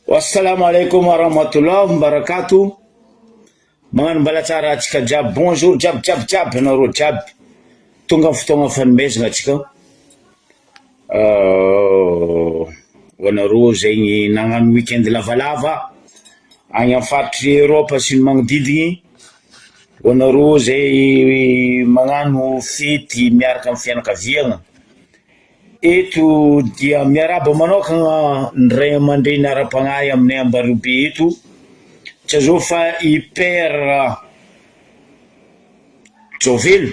Assalamu alaikum warahmatullahi wabarakatuh. Magnano mbala tsara atsika jiaby. Bonjour jiaby anareo jiaby. Tonga fotoagna fanomezana atsika. Ho anareo zegny nagnano weekend lavalava agny amin'ny faritry Europe sy ny magnodidiny. Ho anareo zay magnano fety miaraka amin'ny fianakaviagna. Eto dia miaraba manokagna ny ray aman-dreny ara-pagnahy aminay Ambaribe eto. Tsy zao fa i père Jovelo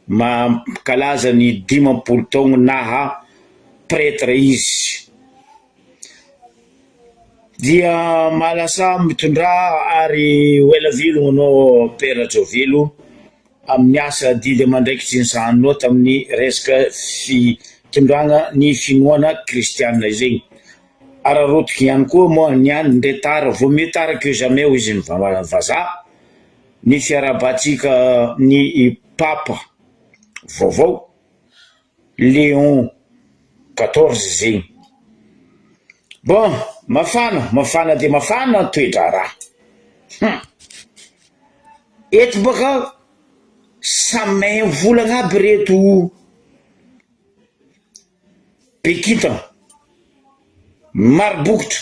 mankalaza ny 50 taogno naha prêtre izy. Dia malasa mitondra ary ho ela velogno anao père Jovelo amin'ny asa didy aman-draikitry ny sahanao tamin'ny resaka fitondragna ny finoana kristianina zegny. Ararotiky ihany koa moa niany ndre tara vaut mieux tard que jamais hoy izy ny vazaha ny fiarahabatsika ny papa vaovao Léon 14 zegny. Bon, mafana dia mafana toetra raha. Eto baka samy volagna aby reto Pekita marobokitra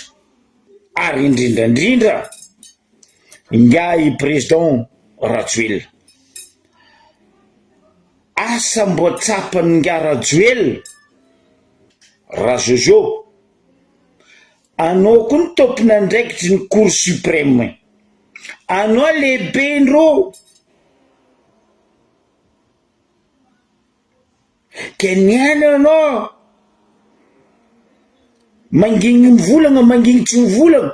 ary indrindrandrindra nga i président Rajoelina. Asa mbo tsapany nga Rajoelina raha Jojo anao koa ny tompona andraikitry ny cour suprême, anao lehibe ndreo ke niany anao mangigny mivolagna mangigny tsy mivolagna.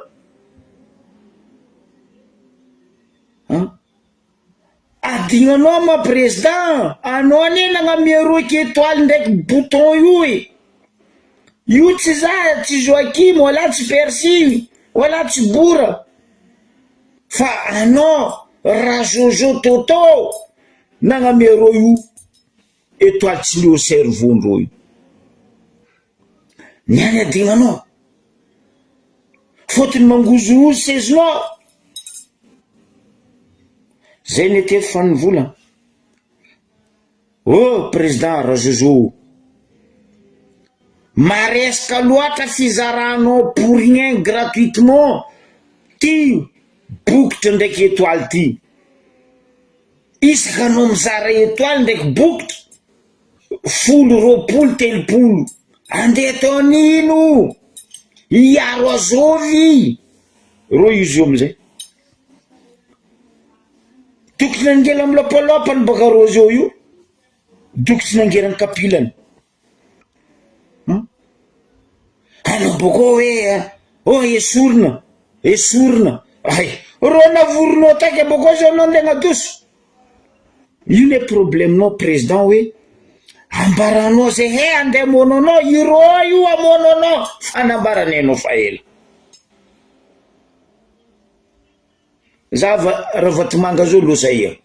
Adignanao ma président, anao ane nagnamia roiky étoile ndraiky bouton io tsy za tsy Joakim wala tsy Percy wala tsy Bora fa anao raha Jojo Toto nagnamia ro io étoile tsy leo cerveau ndreo io. Niany adignanao fotony mangozogozo sezinao zay netety fa nivolagna. Oh président Rajojo, maresaka loatra fizaranao pour rien gratuitement ty bokitra ndraiky étoile ty. Isaka anao mizara étoile ndraiky bokitra 10, 20, 30 andeha tao anino iaro azovy ro izy io amizay tokony nangela milopalopany baka rozo io dokitsy nangerany kapilany. Anao boko hoe esorina ay ro navorinao taky boko zao anao ndeha nadoso. Io ne problemenao président hoe ambaranao zay andeha amonanao iro io amonanao fanambarany anao fa ela. Zava Ravatomanga zao losa ia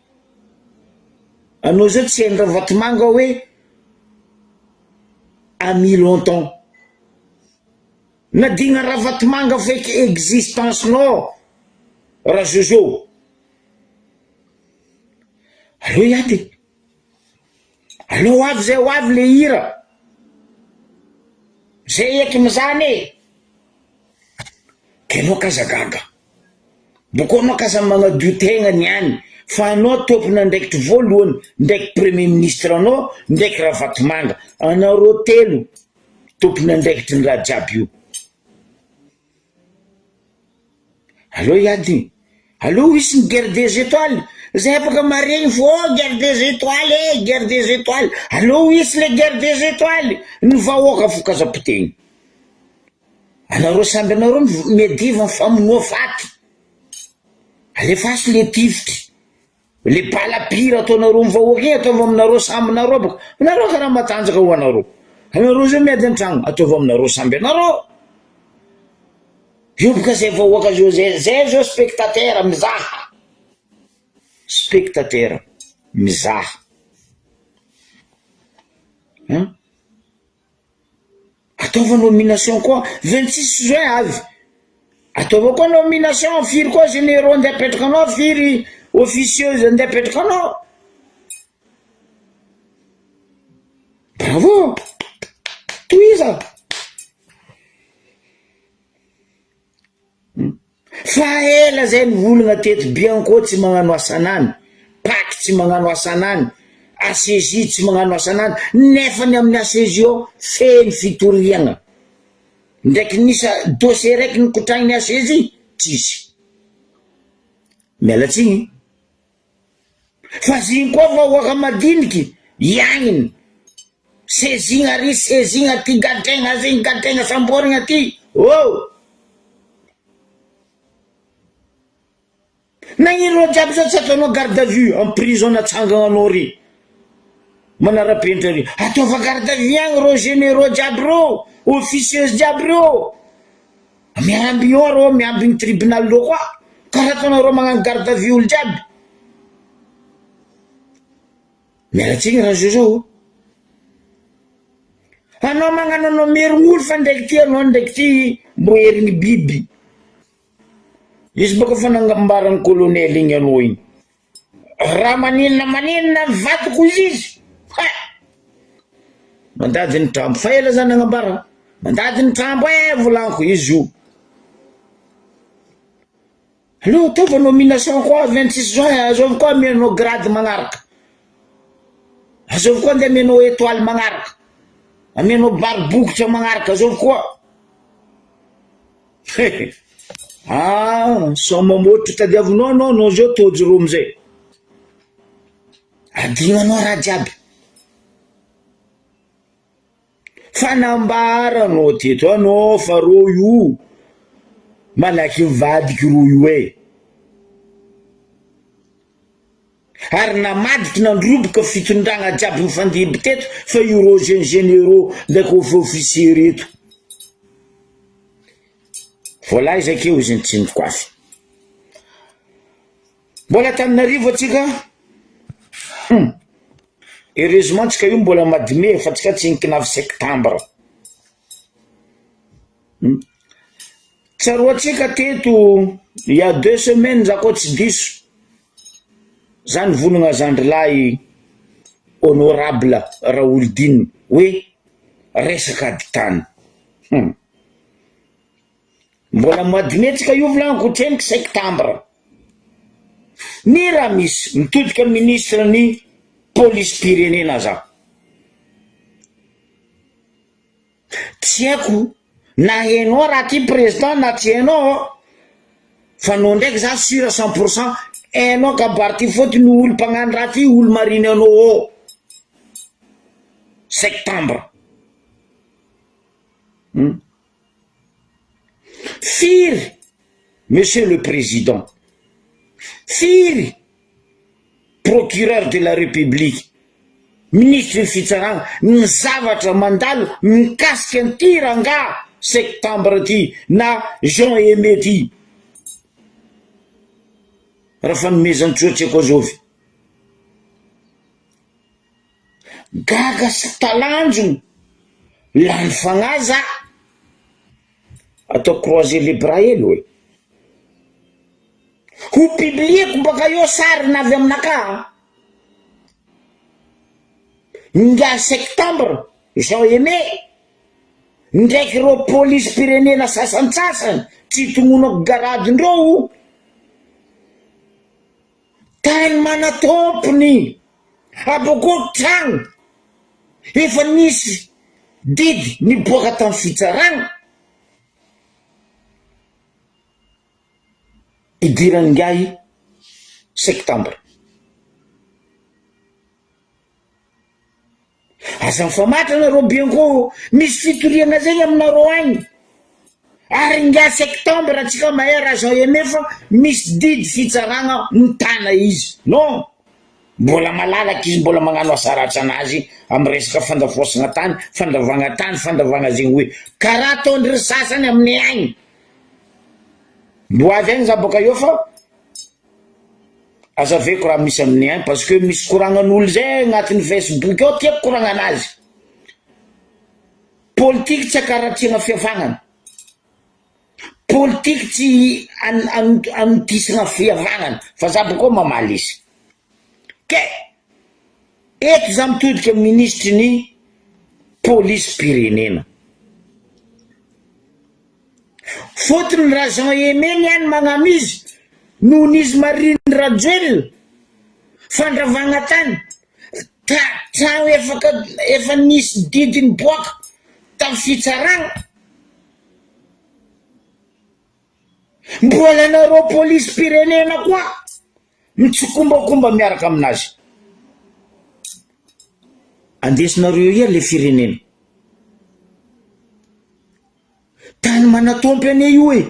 anao zao tsy hainy Ravatomanga hoe ami longtemps nadigna Ravatomanga feky existence nao raha Jojo. Allo iady allo avy zay ho avy le hira zay eky mizany ke anao kazagaga boko anao kaza magnadio tegna niany fa anao tompona ndraikitry voalohany ndraiky premier ministre anao ndraiky Ravatomanga anareo telo tompona ndraikitry ny raha jiaby io. Allo iady allo isy ny guerre des étoiles zay baka maregny fo guerre des étoiles guerre des étoiles. Allo isy le guerre des étoiles ny vahoaka fokazapotegny. Anareo samby anareo mediva ny famonoa faty alefasy le tifitry le balapira ataonareo mivahoaka igny ataova aminareo samby nareo baka nareo karaha matanjaka ho anareo zao miady antragno ataova aminareo samby anareo io baka zay vahoaka zao zay zao spectateur mizaha ataova nomination koa 26 juin avy ataova koa nomination firy koa généraux andeha apetraka anao firy officieuse andeha apetraka anao. Bravo, toiza. Fa ela zay ny volagna teto Bianco tsy magnano asanany, Paky tsy magnano asanany, ACJ tsy magnano asanany, nefa ny amin'ny ACJ ao feno fitoriagna. Ndraiky nisa dossier raiky nikotragniny ACJ tsisy. Mialatsigny. Fa ziny koa vahoaka madiniky iagniny. Sezigna ry sezigna ty gadregna ziny gadregna samborigna ty. Oh! Nagnino jiaby zao tsy ataonao garde à vue en prison natsangananao ry. Manara-penitra ry. Ataova garde à vue agny rô généraux jiaby rô, officieuse jiaby rô. Miamby ao rô, miamby ny tribunal rô koa. Karaha ataonareo magnano garde à vue olo jiaby. Mialatsigny raha zao. Anao magnano anao merigny fa ndraiky ty anao ndraiky ty mbo herigny biby. Izy baka fanambarany colonel igny anao igny. Raha maninona vatiko izy. Mandady ny trambo. Fa ela zany agnambara. Mandady ny trambo volaniko izy io. Allo, taova nomination koa 26 juin azovy koa amianao grade magnaraka. Azovy koa ndeha amianao étoile magnaraka. Amianao baribokotra magnaraka azovy koa. So mamotro tadiavinao anao zao tojy romzay. Adignanao raha jiaby. Fanambaranao teto anao fa ro io malaky mivadiky ro io e. Ary namadiky nandroboka fitondragna jiaby mifandiby teto fa io ro généraux ndraiky officier reto. Voilà izakeo izy tsy nikoafy. Mbola Antananarivo atsika. Heureusement tsika io mbola madime fa tsika tsy nikinavy septembre. Tsaroatsika teto il y a 2 semaines zako tsy diso. Zany volagna zandrilahy honorable Raoldine hoe resaka aditany. Mbola madime tsika io volaniko trenika septembre. Ny raha misy mitodika ministre ny police pirenena za. Tsy haiko na hainao raha ty président na tsy hainao fa no ndraiky za sûr à 100% hainao kabarty fotony olo mpagnano raha ty olo mariny anao ao. Septembre. Firy, monsieur le président, firy procureur de la république, ministre fitsaragna ny zavatra mandalo mikasika an'ty ranga septembre ty na juin ty. Raha fanomezany tsotra koa zao. Gaga sy talanjona lany fagnaza atao croiser les bras ely hoe. Ho publieko baka io sary navy aminaka. Nga septembre, juin, ndraiky ro police pirenena sasantsasany tsy tongonako garadindreo. Tany mana tompony aboko tragno efa nisy didy niboaka tamin'ny fitsaragna. Idirany ngai septembre. Aza mifamatra ro Bianco misy fitoriana zegny aminareo agny. Ary nga septembre atsika mahera juin fa misy didy fitsaragna mitana izy. Non, mbola malalaky izy mbola magnano asaratra anazy amin'ny resaka fandafosagna tany, fandavagna zegny hoe karaha ataondry sasany amin'ny agny. Mbo avy agny za boka eo fa azaveko raha misy amin'ny agny parce que misy koragnan'olo zay agnatin'ny Facebook ao tiako koragnanazy. Politique tsy akaratsiagna fihavanana. politika tsy anotisana fihavanana fa za koa mamaly izy ke eto za mitodika ministry ny polisy pirenena fotony raha Jean Emeny ihany magnano izy noho n'izy Marine Rajoelina fandravagna tany trano efa nisy didiny boaka tamin'ny fitsaragna mbola nareo polisy pirenena koa mitsokombakomba miaraka aminazy andesinareo ia le firenena tany manatompy ane io e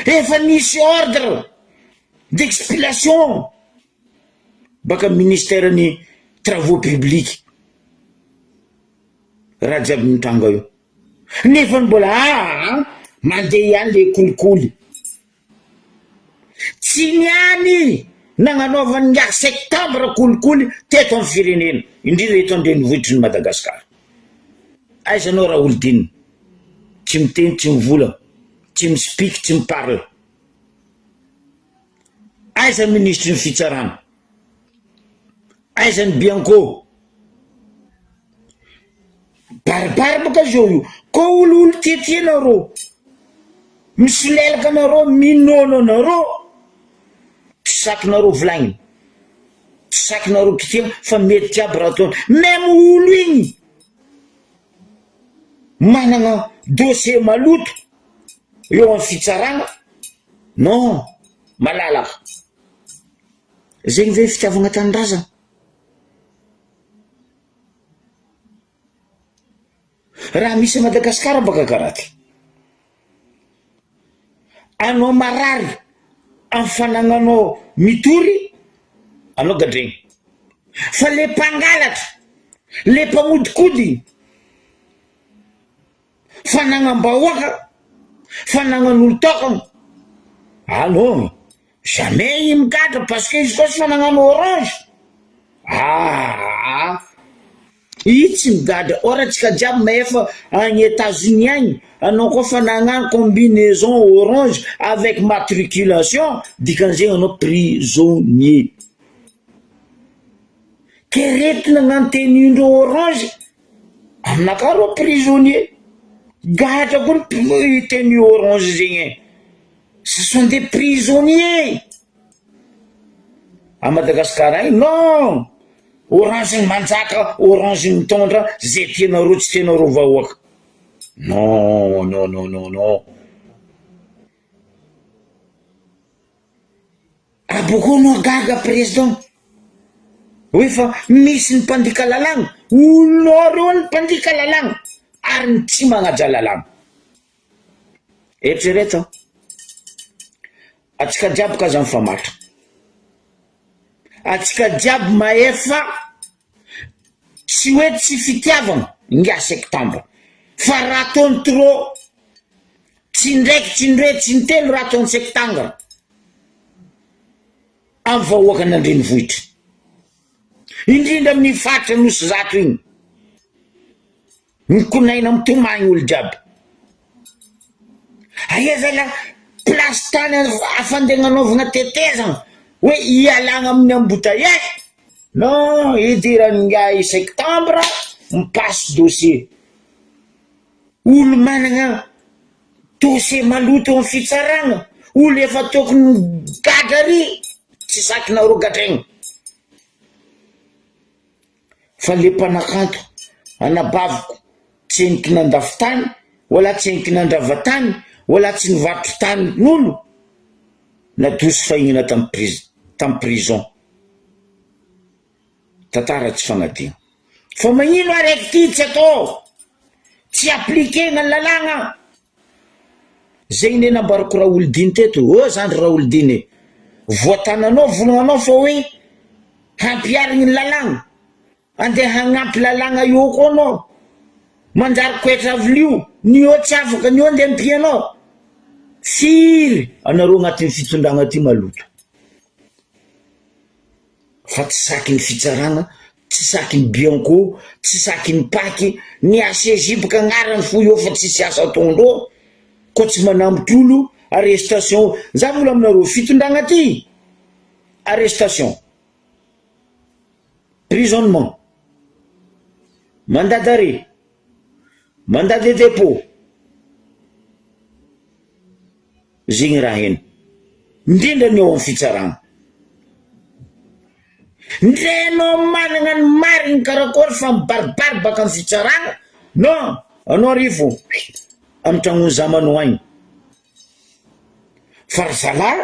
efa nisy ordre d'expulsion baka ministère ny travaux publics raha jiaby mitranga io nefa mbola mandeha ihany le kolikoly tsy niany nagnanaovany ngiahy septembre kolikoly teto amin'ny firenena indrindra eto an-drenivohitry ny Madagasikara aizanao raha olodinina tsy miteny tsy mivola tsy mispiky tsy miparla aiza ministre ny fitsarana aiza ny Bianco baribary baka zao io ko olo tiatianareo misolelaka anareo minono anareo sakinareo volagniny sakinareo kitena fa mety jiaby raha ataony même olo igny manana dossier maloto eo amin'ny fitsarana non malalaka zegny ve fitiavagna tanindrazana raha misy Madagasikara baka karaty anao marary amin'ny fanagnanao mitory anao gadregny fa le mpangalatra le mpagnodikody fanagnam-bahoaka fanagnan'olo tokana non jamais i migadra parce que izy koa sy fanagnano orange i tsy migadra oratsika jiaby maefa agny États-Unis agny anao koa fanagnano combinaison orange avec matriculation dikan'zegny anao prisonnier ke reto nagnano tenindreo orange aminaka reo prisonnier gadra koa ny tenue orange zegny ce sont des prisonniers à Madagascar agny non orange ny manjaka orange ny mitondra zay tianareo tsy tianareo vahoaka non non non non non aboko no gaga président oui fa misy ny mpandika lalagna olonao reo ny mpandika lalagna ary ny tsy magnaja lalagna eritrereto atsika jiaby kaza mifamatra atsika jiaby maefa tsy hoe tsy fitiavana ngia septembre fa raha ataony trop tsy ndraiky tsy ndroe tsy nitelo raha ataony septembre amin'ny vahoaka n'Andrenivohitra indrindra amin'ny fatra nosy zato igny mikonaina mitomagny olo jiaby aiza la place tany afandegnanaovagna tetezana hoe ialagna amin'ny embouteillage non idirany ngai septembre mipasse dossier olo managna dossier maloto amin'ny fitsaragna olo efa tokony gadary tsy sakinareo gadregny fa le mpanakanto anabaviko tsy eniky nandafy tany wala tsy eniky nandrava tany wala tsy nivarotro tany n'olo nadosy fahignana tamin'ny prison tantara tsy fagnadigna fa magnino araiky ty tsy atao tsy appliquena ny lalagna zegny ne nambarako raha olodiny teto zandry raha olodiny voatananao volagnanao fa hoe hampiarigny ny lalagna andeha hagnampy lalagna io koa anao manjary koetra avilio nio tsy afaka nio andeha ampianao firy anareo agnatin'ny fitondragna ty maloto fa tsy saky ny fitsaragna tsy saky Bianco, tsy saky Paky, ny ACJ baka agnarany fo io fa tsy asa ataondreo, ko tsy manambotry olo, arrestation. Za vola aminareo fitondragna ty, arrestation, prisonnement, mandat d'arrêt, mandat de dépôt, zegny raha heny indrindra ny eo amin'ny fitsarana. Ndrenao manana ny mariny karakory fa mibaribary baka amin'ny fitsarana, non, anao arivo amin'ny tragnony zamanao agny. Fa ry zalahy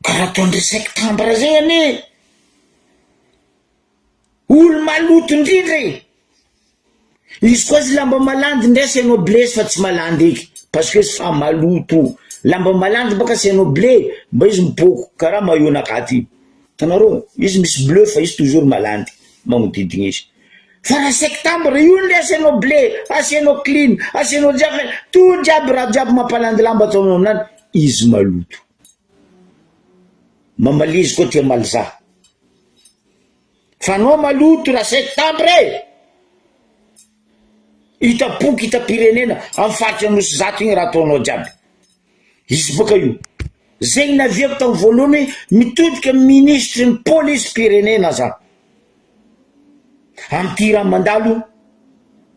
karaha ataondry septembre zegny ane, olo maloto indrindra izy koa zy lamba malandy ndray asianao blesy fa tsy malandy eky parce que izy fa maloto. Lamba malandy baka asianao blé mba izy mipoko karaha maillot nakaty. Tanareo izy misy bleu fa izy toujours malandy magnodidigny izy. Fa raha septembre io ndray asianao blé, asianao clean, asianao jiaby tout jiaby raha jiaby mampalandy lamba ataonao aminany, izy maloto. Mamalizy koa tia malza. Fa anao maloto raha septembre itapoky itapirenena amin'ny faritra nosy zato igny raha ataonao jiaby. Izy baka io zegny naviako tamin'ny voalohany mitodika ministre ny police pirenena za am'ty raha mandalo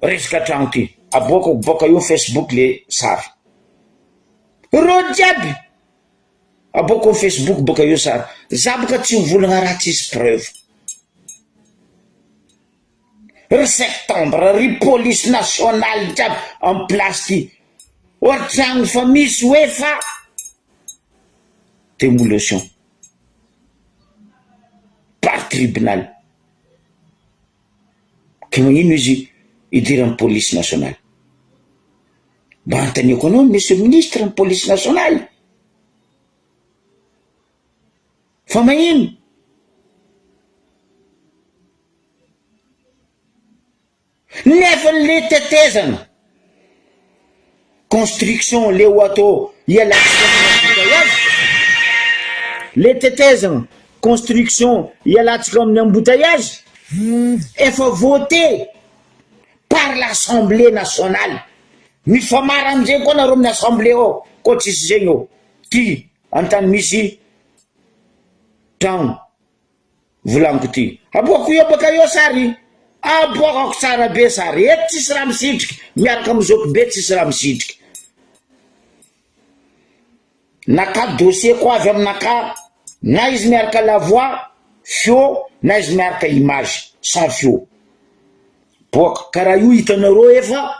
resaka tragno ty. Aboaka boka io Facebook le sary ro jiaby, aboaka Facebook boka io sary. Za boka tsy mivolagna raha tsisy preuve. Ry septembre ry police nationale jiaby en place ty, or tragno fa misy hoe fa démolition par tribunal. Ke magnino izy idiran'ny police nationale? Mba antaniako anao monsieur ministre ny police nationale, fa magnino? Nefa le tetezana construction le ho atao hialatsika amin'ny embouteillage, le tetezana construction hialatsika amin'ny embouteillage efa voté par l'Assemblée nationale. Mifamara amizay koa nareo amin'ny assemblée ao koa tsisy zegny ao ty antany misy tragno volaniko ty. Aboako io baka io sary, aboakako tsara be sary, eto tsisy raha misitriky, miaraka amizoko be tsisy raha misitriky. Naka dossier koa avy aminaka, na izy miaraka la voix fio, na izy miaraka image sans fio. Boaka karaha io hitanareo efa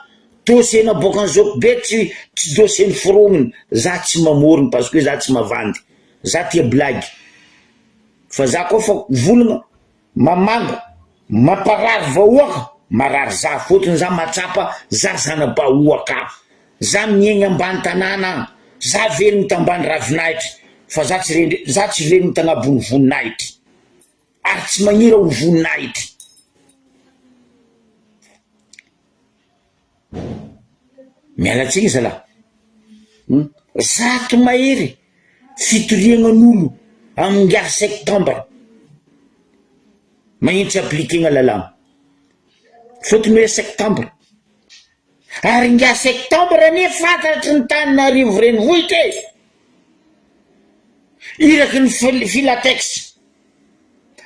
dossier na boaka an'izoko be tsy dossier ny forogniny. Za tsy mamorony parce que za tsy mavandy, za tia blague. Fa za koa fa volagna mamanga mamparary vahoaka marary za, fotony za matsapa za zana-bahoaka, za miegny ambany tanàna, za velogny tambany ravinahitry fa za tsy velogny tagnabony voninahitry ary tsy magnira ho voninahitry. Mialatsiny zalahy, zato mahery fitoriagnan'olo amin'ny ngia septembre magnino tsy appliquena lalàna fotony hoe septembre. Ary ngia septembre ne fantatry ny Tananarivo renivohitra iraky ny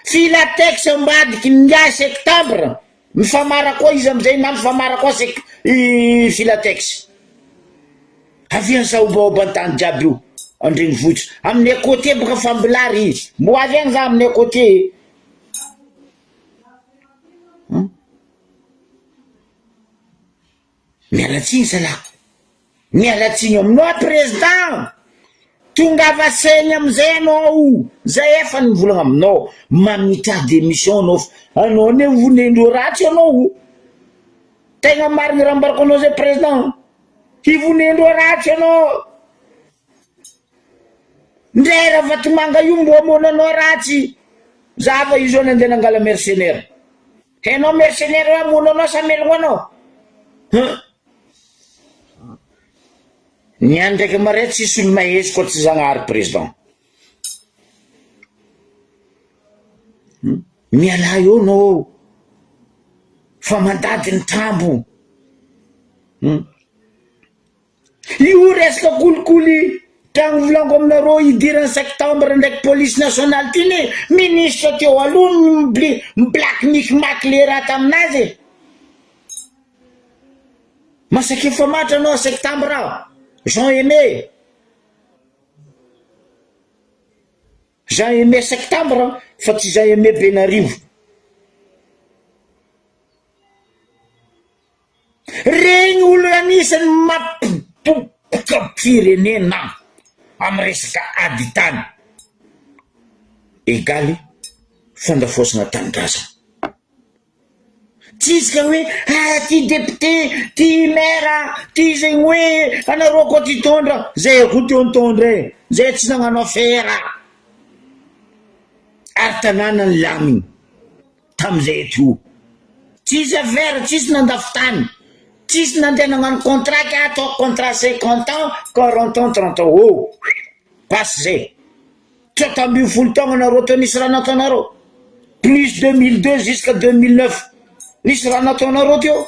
filatex ambadiky ny ngia septembre mifamara koa izy amizay na mifamara koa filatex aviany saobaoba antany jiaby io andrenivohitra aminay côté boka fambilary mbo avy agny za aminay côté. Mialatsiny zalahy, mialatsiny aminao président, tongava saigny amizay anao, zay efa nivolagna aminao, mamita démission anao ne vonendreo ratsy anao. Tegna mariny raha mbarako anao zay président, hivonendreo ratsy anao. Ndray raha vatomanga io mbo amonanao ratsy, za fa izy andeha nangala mercenaire. Hainao mercenaire amonanao sa melogno anao? Niany ndraiky maray tsisy olo mahesy koa tsy Zagnahary président. miala eo nao fa mandady ny tambo. Io resaka kolikoly tragno volango aminareo idirany septembre ndraiky police nationale ty ne ministre teo aloha black micmac le raha taminazy. Masaky efa matra anao septembre Jean aimé septembre fa tsy Jean aimé Benarivo. Regny olo anisany mampipopoka firenena amy resaka aditany egaly fandafosana tanindrazana. Tsisy ka hoe ty député ty maire ty zegny hoe anareo koa ty tondra zay ko ty tondra zay tsy nagnano affaire ary tanàna ny laminy tamizay ety io. Tsisy affaire, tsisy nandafy tany, tsisy nandeha nagnano contrat ka atao contrat 50 ans 40 ans 30 ans oh passe zay. Tsota amby folo taogna anareo teo nisy raha nataonareo plus 2002 jusqu'à 2009 nisy raha nataonareo teo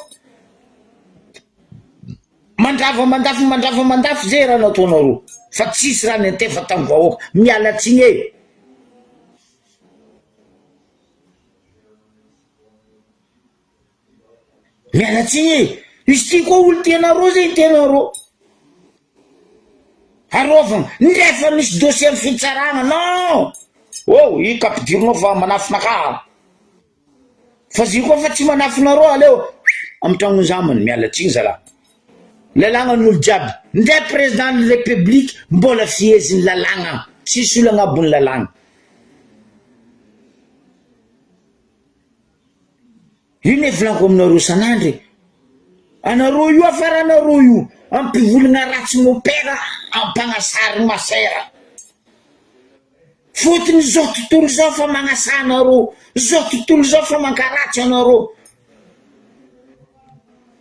mandravy zay raha nataonareo fa tsisy raha nentefa tamy vahoaka. Miala tsigny e. Miala tsigny e. Izy ty koa olo tianareo zay tianareo arovagna ndrefa misy dossier amy fitsaragna non oh i kapidirinao fa manafinaka fa zy koa fa tsy manafinareo aleo amy tragnony zamany. Miala tsigny zala lalagna n'olo jiaby ndray président de république mbola fiheziny lalagna tsisy olo agnabony lalagna. Ino e volaniko aminareo sanandry anareo io afara anareo io ampivolagna ratsy mopera ampanasary masera fotony zao tontolo zao fa magnasa anareo zao tontolo zao fa mankaratsy anareo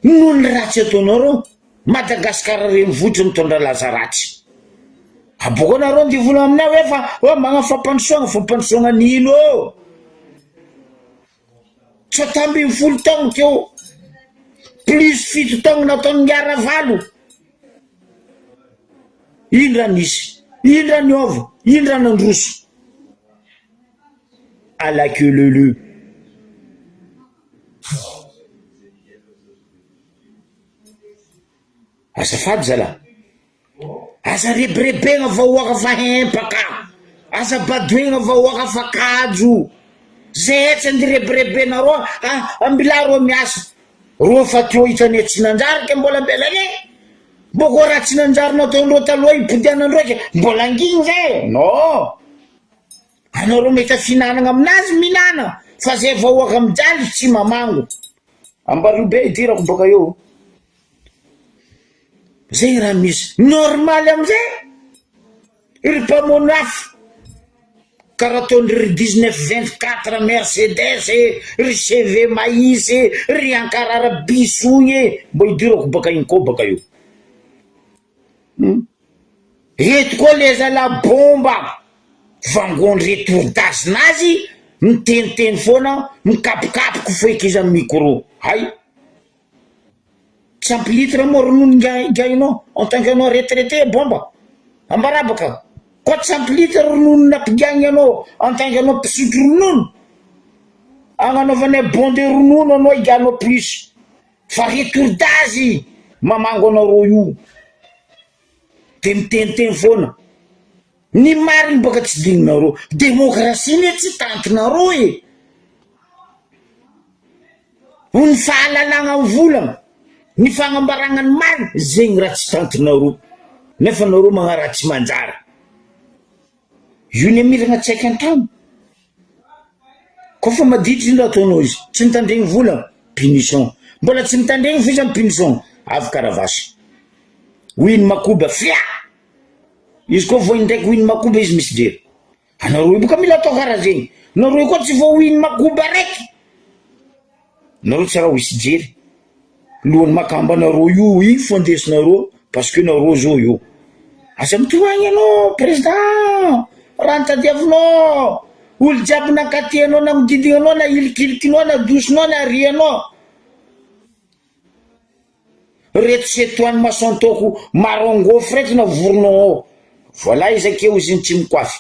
noho ny ratsy ataonareo. Madagasikara renivohitra mitondra laza ratsy aboko anareo ndivola aminay hoe fa magna fampandrosoagna nino tsota amby folo taogno teo plus fito taogno nataony niara valo. Ino raha nisy, ino raha niova, ino raha nandroso à la queue leu. Azafady zala aza reberebegna vahoaka fa hempaka aza badoegna vahoaka fa kajo zay etsy andi reberebenareo ambila ro miasa ro fa teo hitane tsinanjary ke mbola mbelane boko raha tsinanjary nataondreo taloha ipodianandreo ke mbola angigny zay non anareo mety finanagna aminazy minana fa zay vahoaka mijaly tsy mamango ambario be idirako boka eo zay raha misy normal amizay ry mpamonafo karaha ataony ry 1924 Mercedes ry CV maïs ry ankarara bisogny mbo idirako baka igny koa baka io. Eto koa le zala bomba vangondry etourdazinazy miteniteny foana mikapokapoko foiky izy amy micro hay tsy ampy litre moa ronono gainao en tant que anao retraité bomba ambarabaka koa tsy ampy litre ronono napigaigny anao en tant que anao mpisotro ronono agnanaovanay bon de ronono anao iganao plus fa etourdazy mamango anareo io de miteniteny foana ny mariny boka tsy digninareo démocratie ne tsy tantinareo e ny fahalalagna amy volagna ny fagnambaragna ny mariny zegny raha tsy tantinareo nefa nareo magnaratsy manjara io ny miragna tsaiky antamo koa fa maditry indra ataonao izy tsy mitandregny volagna punition mbola tsy mitandregny fizy amy punition avy karavasy winy makoba fia izy koa vo indraiky winy makoba izy misy jery anareo boka mila atao karaha zegny nareo koa tsy vo winy makoba raiky nareo tsy raha hisy jery lohany makamba anareo io i fondesinareo parce que nareo zao io aza mitoagny anao président raha nitadiavinao olo jiaby nankatianao na mididignanao na ilikilikinao na dosinao na rianao reto setoany masantoko marongofo reto na voronao ao voilà izakeo izy tsy mikoafy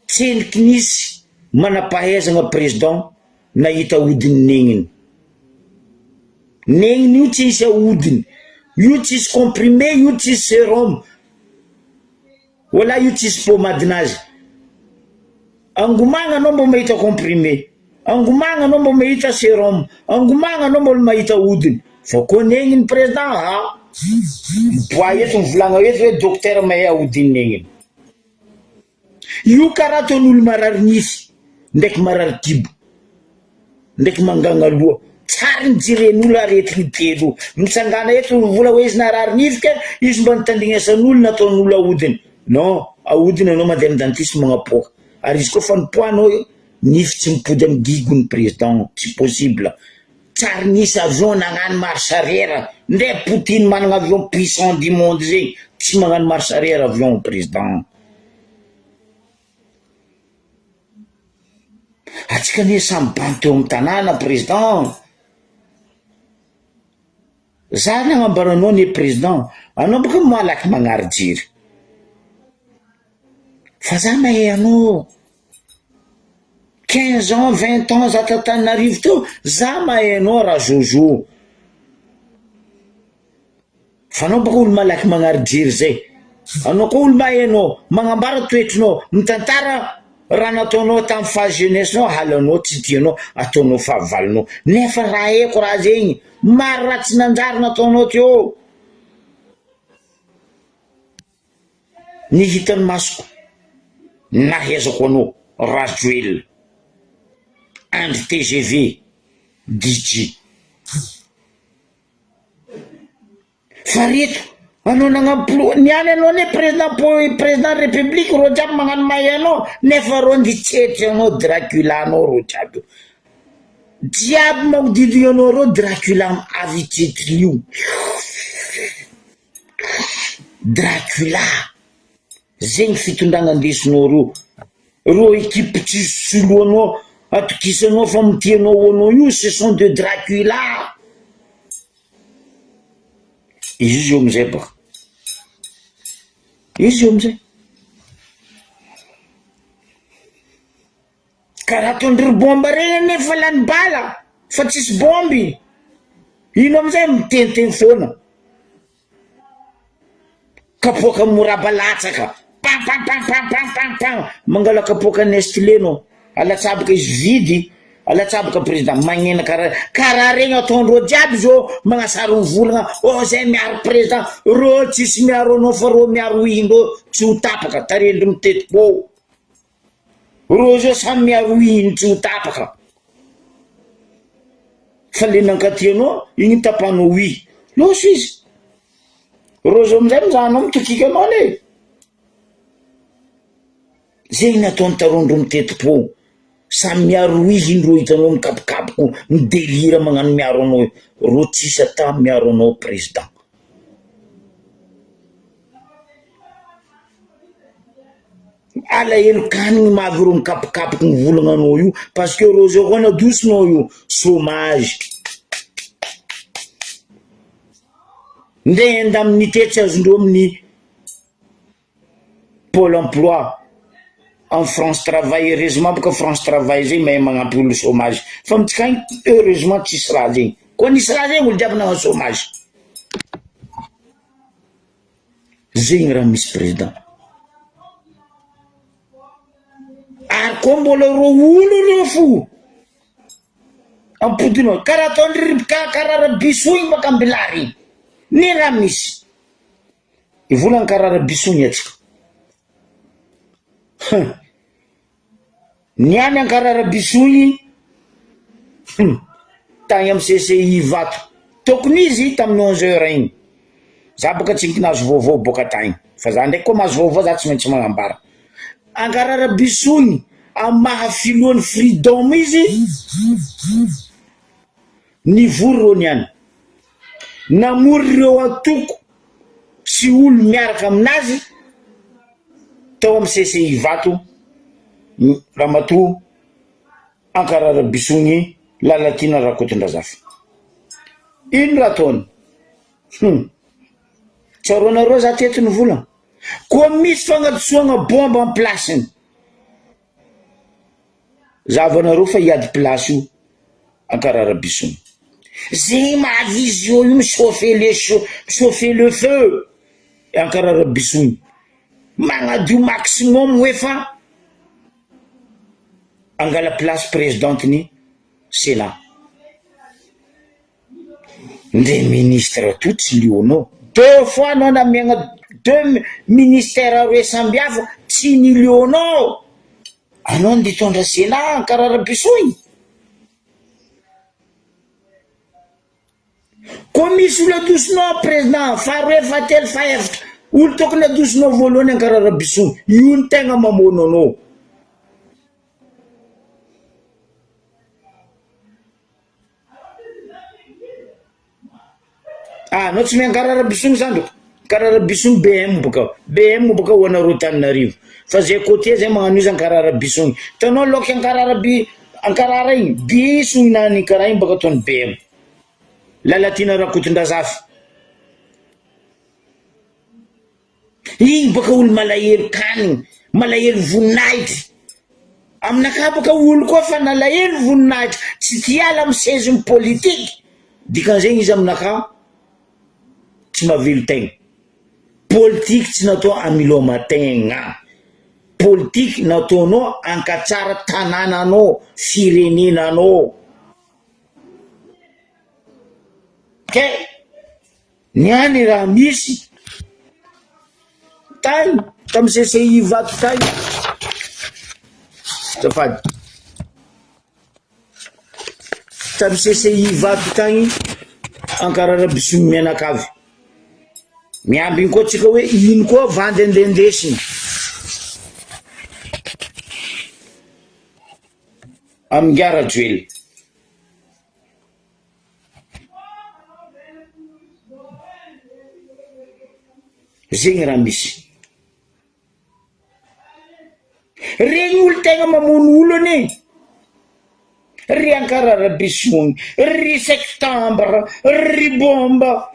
tseniky nisy manam-pahaizagna président nahita odiny negniny io tsy isy aodiny io tsy isy comprimé io tsy isy sérum voilà io tsy isy pomadinazy angomagna anao mbo mahita comprimé angomagna anao mbo mahita sérum angomagna anao mbo mahita odiny fa koa negniny président bois eto mivolagna eto hoe docteur mahay aodiny negniny io karaha ataon'olo marary nify ndraiky marary kibo ndraiky mangagna loha tsary nijiren'olo arety telo mitsangana eto vola hoe izy narary nify ke izy mba nitandignesan'olo nataon'olo aodiny non aodiny anao mandeha dentiste magnapoaka ary izy koa fa nipoanao nify tsy mipody amin'ny gigony président tsy possible tsary nisy avion nagnano marche arrière ndray Poutine managna avion puissant du monde zegny tsy magnano marche arrière avion président atsika ne samy banty teo amin'ny tanàna président za nagnambaranao ne président anao boka malaky magnary jiry fa za mahay anao 15 ans 20 ans za tantanarivo teo za mahay anao raha zozo fa anao boka olo malaky magnary jiry zay anao koa olo mahay anao magnambara toetrinao mitantara raha nataonao tamin'ny fa jeunesse nao halanao tsy tianao ataonao fahavalonao nefa raha eko raha zegny maro raha tsy nanjary nataonao teo ny hitany masoko nahezako anao Rajoel Andry TGV DJ fa reto anao nagnamplo niany anao ne président république ro jiaby magnano mahay anao nefa ro nditsetry anao Dracula anao ro jiaby magnodidigna anao ro Dracula avy tsetry io Dracula zegny fitondragna andesinao ro équipe tsy soloanao atokisanao fa mitianao anao io ce sont de Dracula izy io amizay baka izy io amizay karaha ataondry bomba regny nefa lany bala fa tsisy bomby ino amizay miteniteny foana kapoaka moraba latsaka pam pam pam pam pam pam pam mangala kapoaka Nestlé no alatsabaka izy vidy alatsabaka président magnena karaha regny ataondreo jiaby zao magnasary mivolagna zay miaro président ro tsisy miaro anao fa ro miaro indro tsy ho tapaka tarendry mitetipo ro zao samy miaro ino tsy ho tapaka fa le nankatianao igny tapanao loso izy ro zao amizay mizahanao mitokika anao le zegny nataony tarondro mitetipo samy miaro indro hitanao mikapokapoko midelira magnano miaro anao ro tsisy ata miaro anao président alahelo kanigny mahavy ro mikapokapoko mivolagna anao io parce que ro zao koa nadosinao io chômage ndeha enda amin'ny tetsy azondreo amin'ny Pôle emploi en France travail heureusement boka France travail zay mahay magnampy olo chômage fa mitsikagny heureusement tsisy raha zegny koa nisy raha zegny olo jiaby nagnano chômage zegny raha misy président ary koa mbola ro olo reo fo ampodinao karaha ataondry karaha bisogny baka ambilary ny raha misy ivolagna karaha bisogny atsika niany ankarara bisogny tagny amy CCI vato tokony izy tamin'ny 11 heures igny za boka tsy nahazo vaovao boka tagny fa za ndraiky koa mahazo vaovao za tsy maintsy magnambara ankarara bisogny amy mahafiloan'ny freedom izy nivory ro niany namory reo atoko sy olo miaraka aminazy tao amy CCI vato Ramatoa Ankarara Bisogny Lalatina Rakotondrazafy. Ino raha ataony? Tsaroanareo za teto nivolagna. Koa misy fagnadisoagna bomba amin'ny plasiny, zavanareo fa hiady plasy io Ankarara Bisogny. Zay mahavizy io chauffer le feu Ankarara Bisogny. Magnadio maximum hoe fa angala place présidenteny Sénat. Nde ministre tout tsy lionao. Deux fois anao namiagna deux ministères roe samby hafa tsy nilionao. Anao nde hitondra Sénat Ankarara Bisogny. Koa misy olo adosonao président faharoe fahatelo fahaefatra, olo tokony adosonao voalohany Ankarara Bisogny, io ny tegna mamono anao. Anao tsy Ankarara Bisogny zany. Ankarara Bisogny BM boka ho anareo Antananarivo. Fa zay côté zay magnano izy Ankarara Bisogny. Tanao loka Ankarara igny Bisogny nani karaha igny baka ataony BM. Lalatina Rakotondrazafy. Igny baka olo malahelo kanigny, malahelo voninahitry. Aminaka baka olo koa fa nalahelo voninahitry, tsy tiala amy sezony politique. Dikan'izay izy aminaka tsy mavelo tegna. Politique tsy natao amilomategna. Politique nataonao ankatsara tanànanao, firenenanao. Okay? Niany raha misy tany tamy CCI vato tany. Zafady. Tamy CCI vato tany Ankarara Bisogny mianakavy. Miambiny koa tsika hoe ino koa vandy andendesiny. Amingara Joely. Zegny raha misy. Regny olo tegna mamono olo ane. Ry Ankarara Bisogny, ry septembre, ry bomba,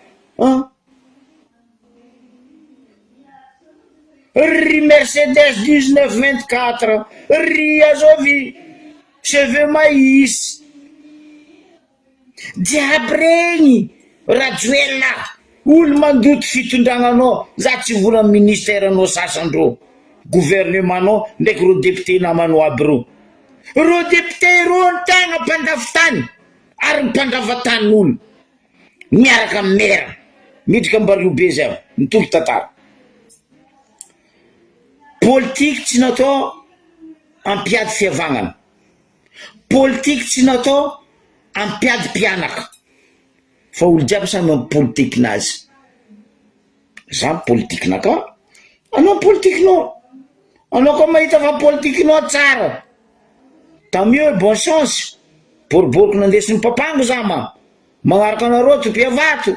ry Mercedes 1924, ry Azovi, cheveux maïs. Jiaby regny Rajoelina, olo mandoto fitondragnanao, za tsy vola ministère anao sasandro, gouvernementanao ndraiky ro député namanao aby ro. Ro député ro ny tegna mpandavitany ary mpandravatan'olo miaraka mera miditra Ambariobe zay mitolo tantara. Politique tsy natao ampiady fihavanana. Politique tsy natao ampiady mpianaka. Fa olo jiaby samy amin'ny politique nazy. Za politique naka, anao politique nao. Anao koa mahita fa politique nao tsara. Tant mieux, bonne chance. Boriboriko nandesiny papango zama. Magnaraka anareo topia vato.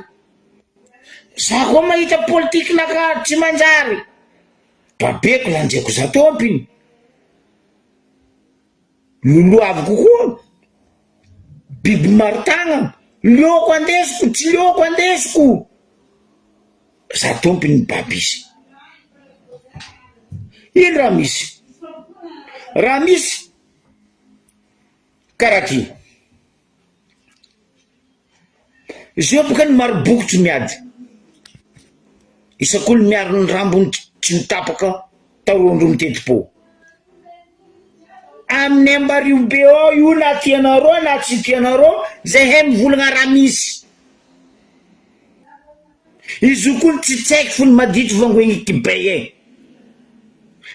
Za koa mahita politique naka tsy manjary. Babeko lanjeko za tompiny. Loloavy kokoa. Biby maritagna. Lioko andesiko, tsy lioko andesiko. Za tompiny babisy. Ino raha misy? Raha misy karaha ty. Zio boka ny marobokotry miady. Isak'olo miaro ny rambony tsy mitapaka tarondro miteti-po. Amin'ny Ambariobe ao io na tianareo na tsy tianareo, zay he mivolagna raha misy. Izy io koa tsy tsaiky fony maditry vangoigny kibay.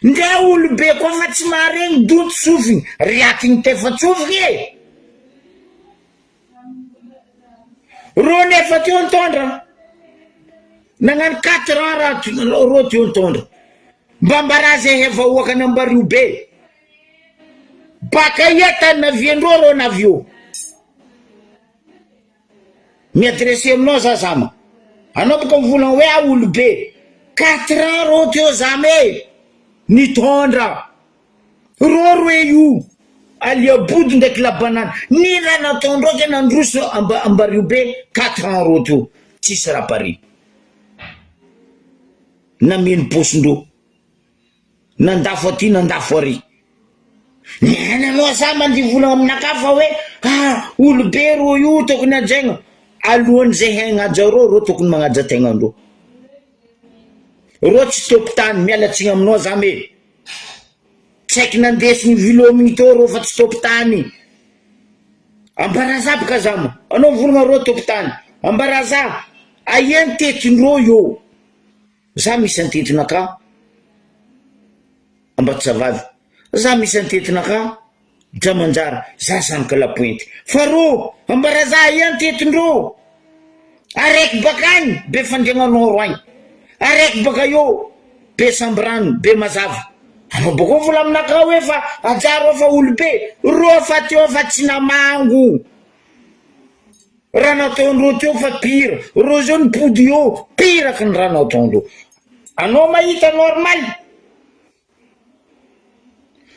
Ndra olo be koa fa tsy maharegny doto sofiny, riakiny tefa-tsofiny e. Ro nefa teo nitondra. Nagnano 4 ans raha ro teo nitondra. Mba mbaraza he vahoaka ny Ambariobe. Baka ietany naviandreo ro navio. Miadressé aminao za zama. Anao boka mivolagna hoe olo be. 4 ans ro teo zama e. nitondra roe io aliabody ndraiky labanana ny raha nataondroka nandroso ambario be 4 ans ro to tsisy rapari nameno posindro nandafo aty nandafo ary nanao za mandivolagna aminaka fa hoe olobe ro io tokony ajaigna alohan'izay haignajareo ro tokony magnaja tegnandro ro tsy topitany mialatsigny aminao za me tsy haiky nandesigny vilomigny teo ro fa tsy topitany ambaraza baka zama anao volagna ro topitany ambaraza aia tetindreo io za misy antetinaka Ambatosavavy za misy antetinaka Dramanjara za sanaka lapointy fa ro ambaraza aia antetindreo araiky bakany be fandriagnanao roagny araiky baka io be Sambrano be Mazava anao bako vola aminaka hoe fa ajaro fa olobe ro fa teo fa tsy namango raha nataondreo teo fa pire ro zao nipody io piraky ny raha nataondreo anao mahita normal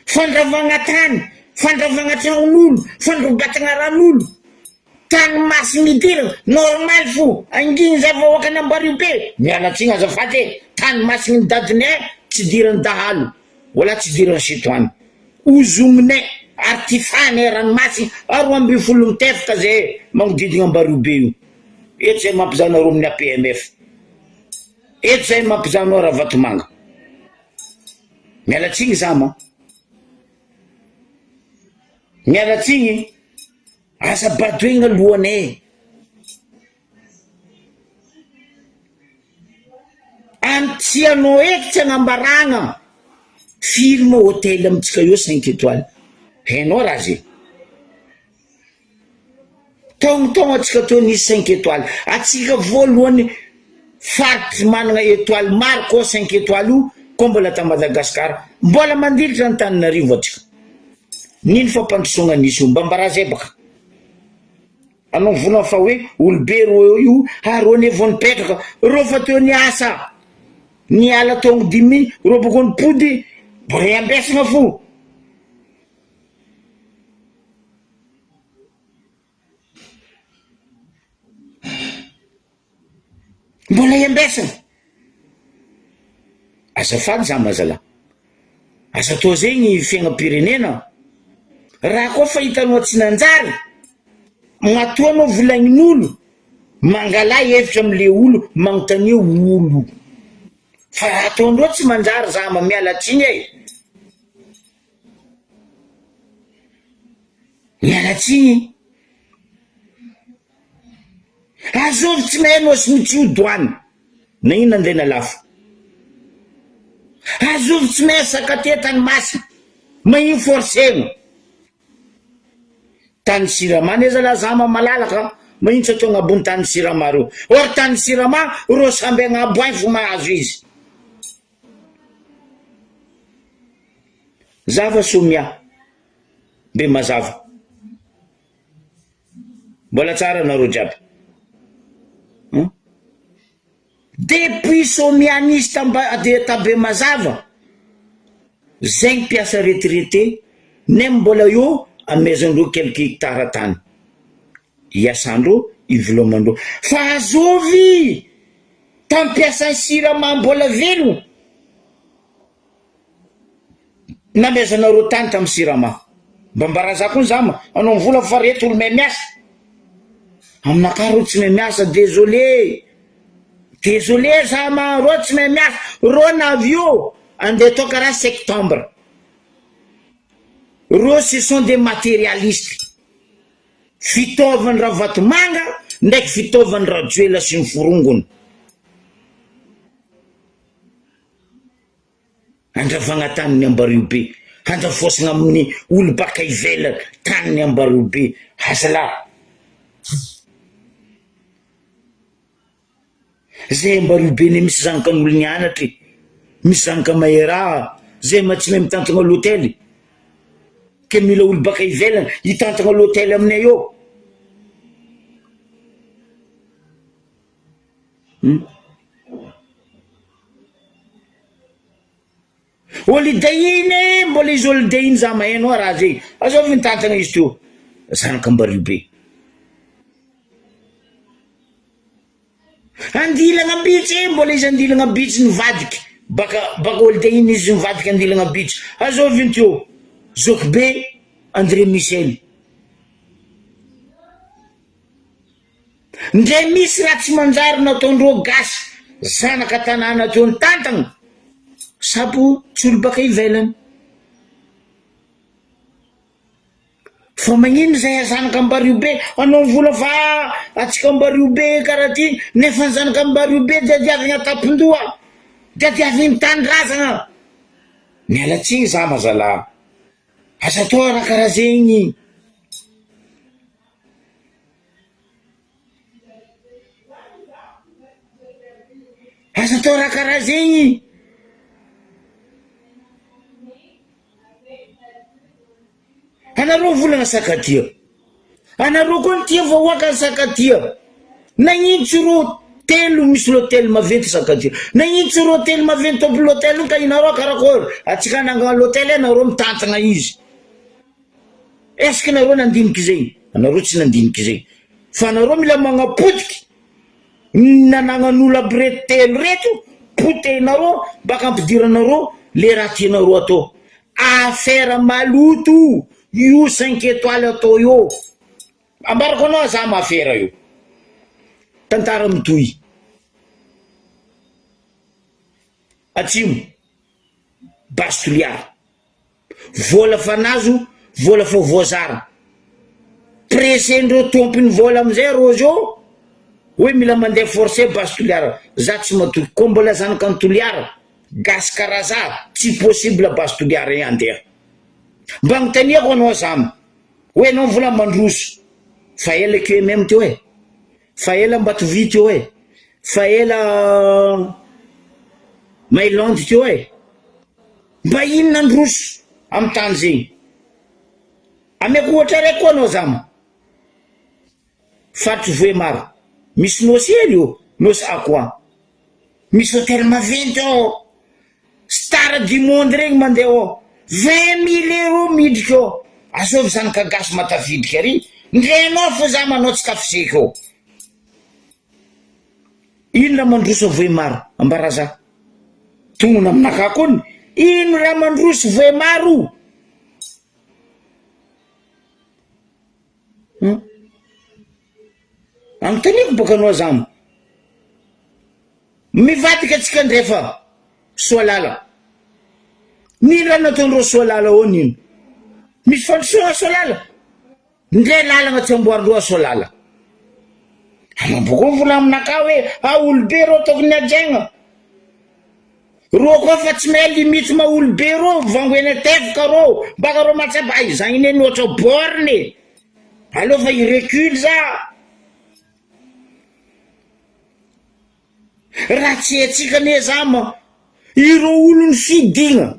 fandravagna tany fandravagna tragnon'olo fandrobatagna ran'olo tany masigny idiragna normal fo anginy zay fa oaka nambario be mialatsigny azafady tany masigny dadinay tsy dirany dahalo wala tsy dirany sitoany ozominay artifany ranomasigny 12 mitefaka zay magnodidigna ambario be io eto zay mampizanareo amin'ny APMF eto zay mampizanao raha Vatomanga mialatsigny zama mialatsigny asa badoigna alohanay antsianao eky tsy anambaragna film hôtel amitsika io 5 étoiles hainao raha zay togno atsika teo nisy 5 étoiles atsika voalohany faritry managna étoile maro ko 5 étoiles io ko mbola ta Madagasikara mbola mandilitra Antananarivo atsika nino fampandrosoagna nisy io mba mbaraza baka anao volagna fa hoe olobe ro io ro ne vao nipetraka ro fa teo niasa niala tongo 10 ro bako nipody mbola iambesagna fo mbola iambesagna azafady za mazala asa to zegny fiaigna-pirenena raha koa fa hitanao tsy nanjary matoa anao volagnin'olo mangala hevitra am'le olo magnontania olo fa ataondreo tsy manjary zama mialatsiny mialatsiny azovy tsy mahainao sinitsio doany na ino andena lafo azovy tsy mahay sakatetany masina maino forcegna tany Sirama nezala zama malalaka maintso atao agnabony tany Sirama reo or tany Sirama ro samby agnabo agny fo mahazo izy zava somia be Mazava mbola tsara nareo jiaby depuis somia nisy tabe Mazava zegny mpiasa retraité nem mbola io amaizandreo quelques hectares tany iasandreo ivelomandreo fa azovy tampiasa Sirama mbola velogno namaizanareo tany tamy Sirama mba mbaraza koa zama anao mivola fa reto olo mahay miasa aminaka ro tsy mahay miasa désolé zama ro tsy mahay miasa ro navio andeha atao karaha septembre ro ce sont des matérialistes fitaovany raha Vatomanga ndraiky fitaovany raha Joela sy ny forongony andravagna taniny ambario be andafosagna amin'ny olo baka ivelany taniny ambario be hasala zay ambario be ne misy zanaka n'olo nianatry misy zanaka mahay raha zay ma tsy mahay mitantagna l'hôtel ke mila olo baka ivelany hitantagna l'hôtel aminay eo holiday iny mbola izy holiday iny za mahaino raha zay azao mitantana izy teo zanak'Ambario be andilagna bitsy mbola izy andilagna bitsy nivadiky baka holiday iny izy nivadiky andilagna bitsy azao teo Zokbe André Michel ndray misy raha tsy manjary nataondreo gasy zanaka tanàna teo nitantagna sabo tsy olo baka ivelany fa magnino zay zanak'Ambario be anao vola fa atsika Ambario be karaha ty nefa ny zanak'Ambario be diadiavagna tapon-doha diadiavagna mitandrazagna mialatsiny za mazala asa atao raha karaha zegny asa atao raha karaha zegny anareo volagna sakatia anareo koa tia vahoaka sakatia nagnitsy ro telo misy l'hôtel maventy sakatia nagnitsy ro hôtel maventy tompy l'hôtel ka inareo karakory atsika nangana l'hôtel anareo mitantagna izy est-ce que nareo nandiniky zay anareo tsy nandiniky zay fa anareo mila magnapotiky nananan'olo aby reto telo reto potehinareo baka ampidiranareo le raha tianareo atao affaire maloto io 5 étoiles atao io ambarako anao za maafera io tantara mitohy atsimo Bastoliara vola fanazo vola fa voazara presendreo tompiny vola amizay rozy io hoe mila mandeha forcé Bastoliara za tsy matoky ko mbola zanaka Antoliara gasy karaha za tsy possible Bastoliara iny andeha mba gnontaniako anao zamy hoe anao vola mandroso fa ela keo même teo e fa ela Mbatovy teo e fa ela Mailande teo e mba ino nandroso amy tany zegny ameko ohatra raiky koa anao zamy fatry Voemaro misy nosy hely io nosy akoa misy hôtel maventy ao star du monde regny mandeha ao 20 000 € midriky ao azovy zanaka gasy matavidika ary ndrenao fo za manao tsy tafiseky ao ino raha mandroso Voemaro ambaraza tongona aminaka kony ino raha mandroso Voemaro anotaniko baka anao zamy mivadika atsika ndrefa Soalala nino raha nataondreo Soalala ao nino misy fandrosoana Soalala ndre lalagna tsy amboarindreo Soalala anao boko vola aminaka hoe olobe reo tokony ajaigna ro koa fa tsy mahay limite ma olobe reo vangoena tefika reo baka reo matsapa ay za iny eny ohatra borne aleo fa irecule za raha tsy haitsika ne zama iro olo ny fidigna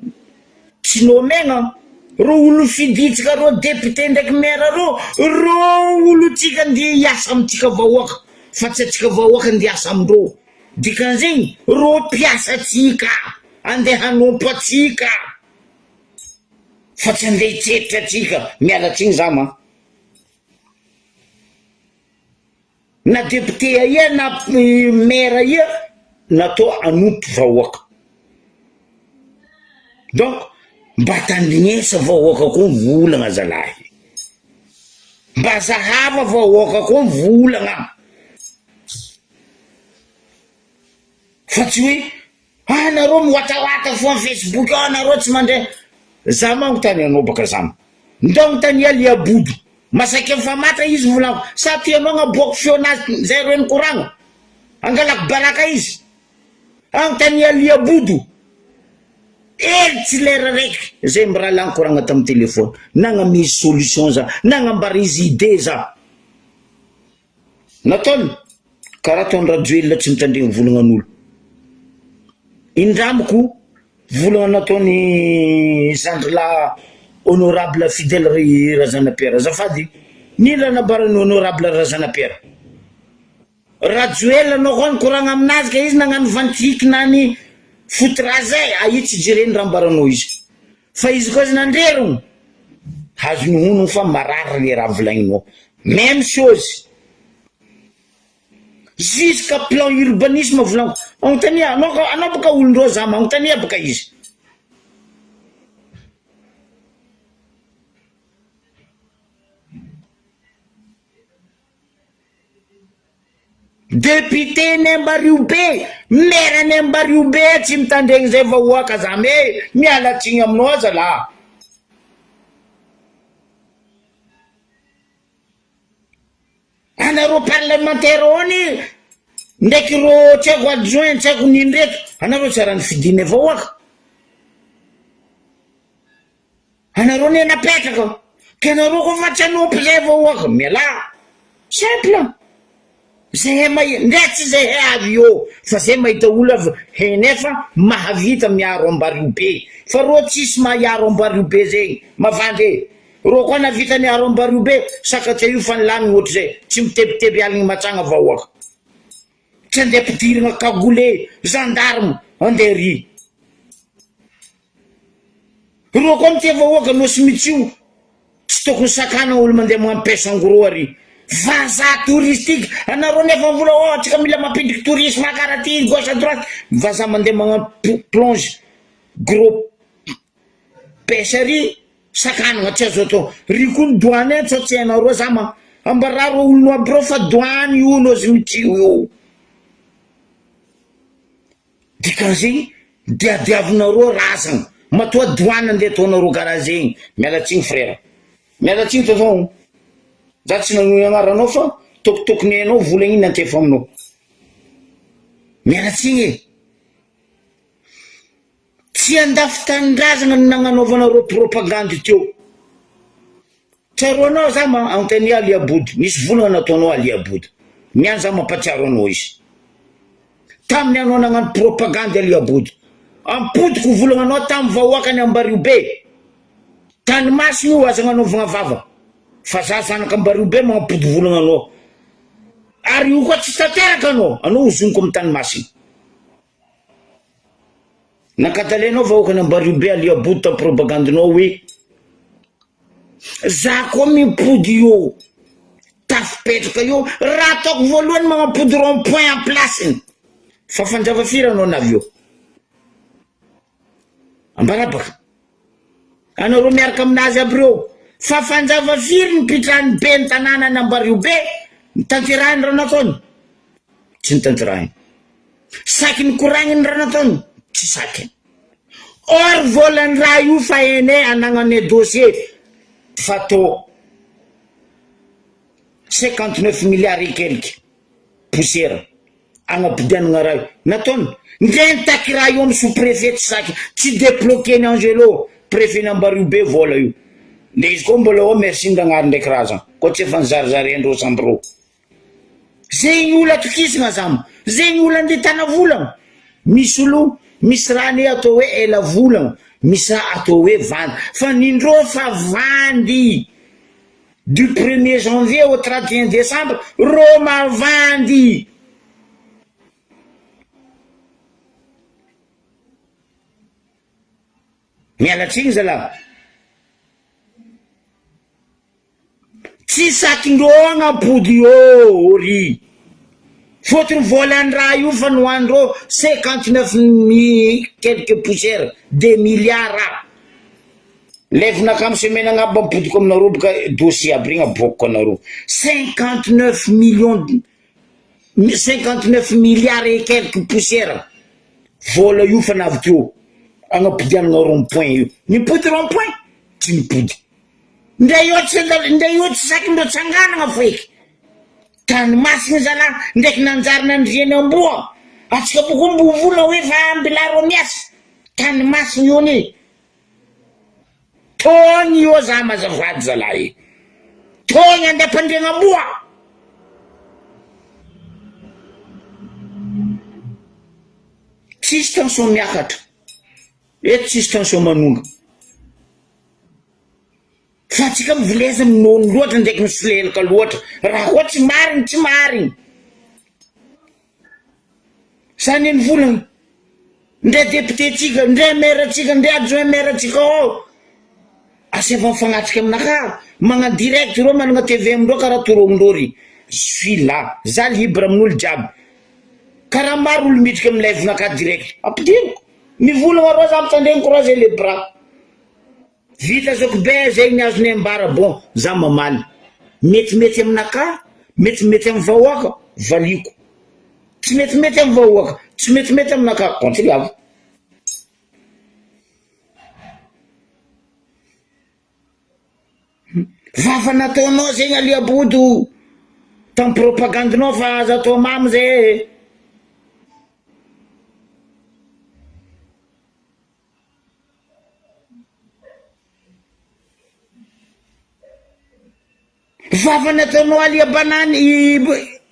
tsy nomegna ro olo fiditsika ro député ndraiky maire ro olo tsika andeha hiasa amitsika vahoaka fa tsy atsika vahoaka andeha hiasa amindreo dikan'izegny ro mpiasa atsika andeha hanompo atsika fa tsy andeha hitsetitra atsika mialatsiny zama na député ia na maire ia natao anompo vahoaka donc mba tandrignesa vahoaka koa volagna zalahy mba zahava vahoaka koa volagna fa tsy hoe anareo miwatawata fo amy Facebook anareo tsy mandray za magnotany anao baka zamy ndagnontany Aliabodo masaky efa matra izy volagno sa tianao agnaboako fionazy zay reny koragno angalako baraka izy agnontany Aliabodo tsy lera raiky zay miraha lany koragna tamy telefôny nagnamisy solution za nagnambara izy idée za nataony karaha ataony Rajoelina tsy mitandregny volagnan'olo indramiko volagna nataony Zandrila honorable Fidèle Razanapera zafady nino raha nabarany honorable Razanapera Rajoelina anao koa nikoragna aminazy ka izy nagnano vantiky nany fotorazay io tsy jereny raha mbaranao izy fa izy koa nandrerony azony hono fa marary le raha volagninao. Même chose jusqu'à plan urbanisme volaniko anontania anao baka olondro za manontania baka izy député Nembariobe, maire Nembariobe tsy mitandregny zay vahoaka za me mialatsiny aminao aza la. Anareo parlementaire ony ndraiky ro tsy haiko adjoint tsy haiko nindreto anareo tsy raha nifidiny vahoaka anareo ne napetraka ka anareo koa fa tsy anompy zay vahoaka miala simple zay ndraiky zay avy eo fa zay mahita olo nefa mahavita miaro Ambariobe fa ro tsisy maharo Ambariobe zegny mavandy ro koa navita niaro Ambariobe sakatria io fa nilany ohatry zay tsy mitebiteby aligny matsagna vahoaka tsy andeha pidiragna kagole gendarme andeha ry ro koa mite vahoaka no sy mitsio tsy tokony sakana olo mandeha magnampiasa angoro ary vaza touristique anareo nefa vola tsika mila mampindriky tourisme karaha ty gauche à droite vaza mandeha magnano plonge gros pêcherie sakanagna tsy azo atao ry koa ny douane tsy tsy hainareo za ma ambararo olo aby reo fa douane io no azy mitsio io dikan'izay diadiavinareo razana matoa douane andeha ataonareo karaha zegny mialatsiny frère mialatsiny tonton za tsy nanohy agnaranao fa tokotokony hainao vola igny nantefa aminao mialatsiny e tsy andafy tanindrazana no nagnanaovanareo propagande teo tsaroanao za ma anontania Aliabody misy volagna nataonao Aliabody miany za mampatsiaro anao izy tamin'ny anao nagnano propagande Aliabody ampodiko volagnanao tamin'ny vahoakany Ambariobe tanymasina io aza gnanaovagna vava fa za zanaka Ambariobe magnampody volagnanao ary io koa tsy tanteraka anao ozoniko amy tanymasina nakatalenao vahoakany Ambariobe Aliabody tam propagandinao hoe za koa mipody io tafipetraka io raha ataoko voalohany magnampody rond-point en placeny fa fanjava firy anao navy eo ambarabaka anareo miaraka aminazy aby reo fa fanjava firy nipitrahany be ny tanàna ny Ambariobe nitanterahiny raha nataony tsy nitanterahiny saky nikoragniny raha nataony tsy saky or volany raha io fa hainay anagnane dossier fatao 59 milliards et quelques poussière agnapidianagna raha io nataony ndre nitaky raha io amy sous-préfet tsy saky tsy débloqueny Angelo préfet Ambariobe vola io nde izy koa mbola merci ndagnary ndraiky raha zany koa tsy efa nizarizarendreo samby reo zegny olo atokisagna zamy zegny olo andeha tana volagna misy olo misy raha ne atao hoe ela volagna misy raha atao hoe vandy fa nindreo fa vandy du 1er janvier au 31 décembre ro mavandy mialatsiny zala tsy sakindreo agnapody io ry fotony volany raha io fa nohandreo 59 quelques poussières 2 milliards levinaka amy semaine agnabo ampodiko aminareo boka dossier aby regny abokoko anareo 59 milliards et quelques poussières vola io fa navy teo agnapodianagna rond-point io nipody rond-point tsy nipody nde io tsy sakindreo tsanganagna foeky tany masina zala ndraiky nanjarina andriany amboa atsika boko mbo vola hoe fa ambelaro miasa tany masina io ni tony io za mazavady zalahy tony andeha pandriagna amboa tsisy tension miakatra eto tsisy tension manonga fa atsika mivileza minono loatra ndraiky misolelaka loatra raha koa tsy mariny zany eny volagny ndray députétsika, ndray maire-tsika, ndray adjoint maire-tsika ao asa efa mifagnatrika aminaka magnano direct reo manana TV amindreo karaha toromindrory. Suis là za libre amin'olo jiaby, karaha maro olo miditra amin'ny live-naka direct ampidiniko mivolagna reo za mitandregny croiser les bras. Vita zako be zay ny azony ambara. Bon za mamaly metimety aminaka, metimety amin'ny vahoaka valiko, tsy metimety amin'ny vahoaka, tsy metimety aminaka kontriavo. Vafa nataonao zegny aliabodo tamin'ny propagandinao fa aza atao mamy zay. Vafa nataonao alia Banany,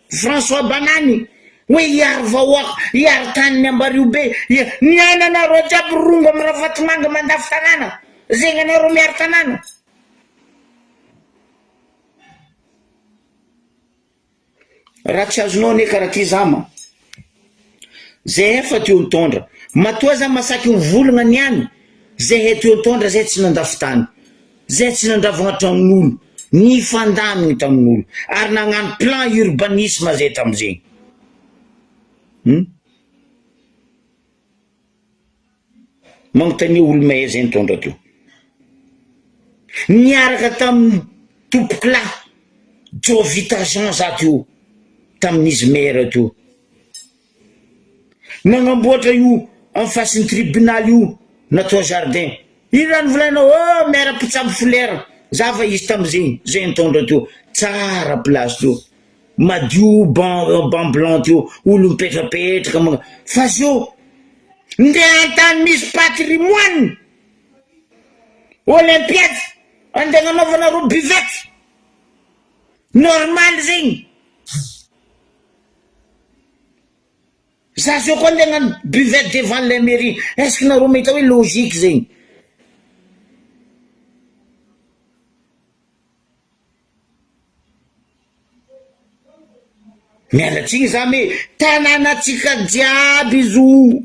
François Banany hoe hiary vahoaka, hiary taniny Ambarivo be, niaina anareo jiaby rongo amin'ny Ravatomanga mandafy tanàna, zegny anareo miary tanàna. Raha tsy azonao ne karaha ty zama zay efa teo nitondra matoa za masaky mivolagna niany zay teo nitondra zay tsy nandafy tany, zay tsy nandavagna tragnon'olo, ny fandamigny tamin'olo ary nagnano plan urbanisme zay tamizegny. Magnontania olo mahay zay nitondra teo, niaraka tamin'ny tompoky lahy Jovita Jean za teo tamin'izy maire teo, nagnamboatra io amin'ny fasin'ny tribunal io natao jardin. Ino raha novolainao? Oh maire mpitsabo folera, za fa izy tamizegny zay nitondra teo, tsara place teo, madio ban blanc teo, olo mipetrapetraka fa zio ndeha antany misy patrimoine olympiade andeha nanaovana ro buvette normal zegny. Za zio koa andeha nano buvette devant la mairie, est-ce que nareo mahita hoe logique zegny? Mialatsiny za me tanànatsika jiaby izo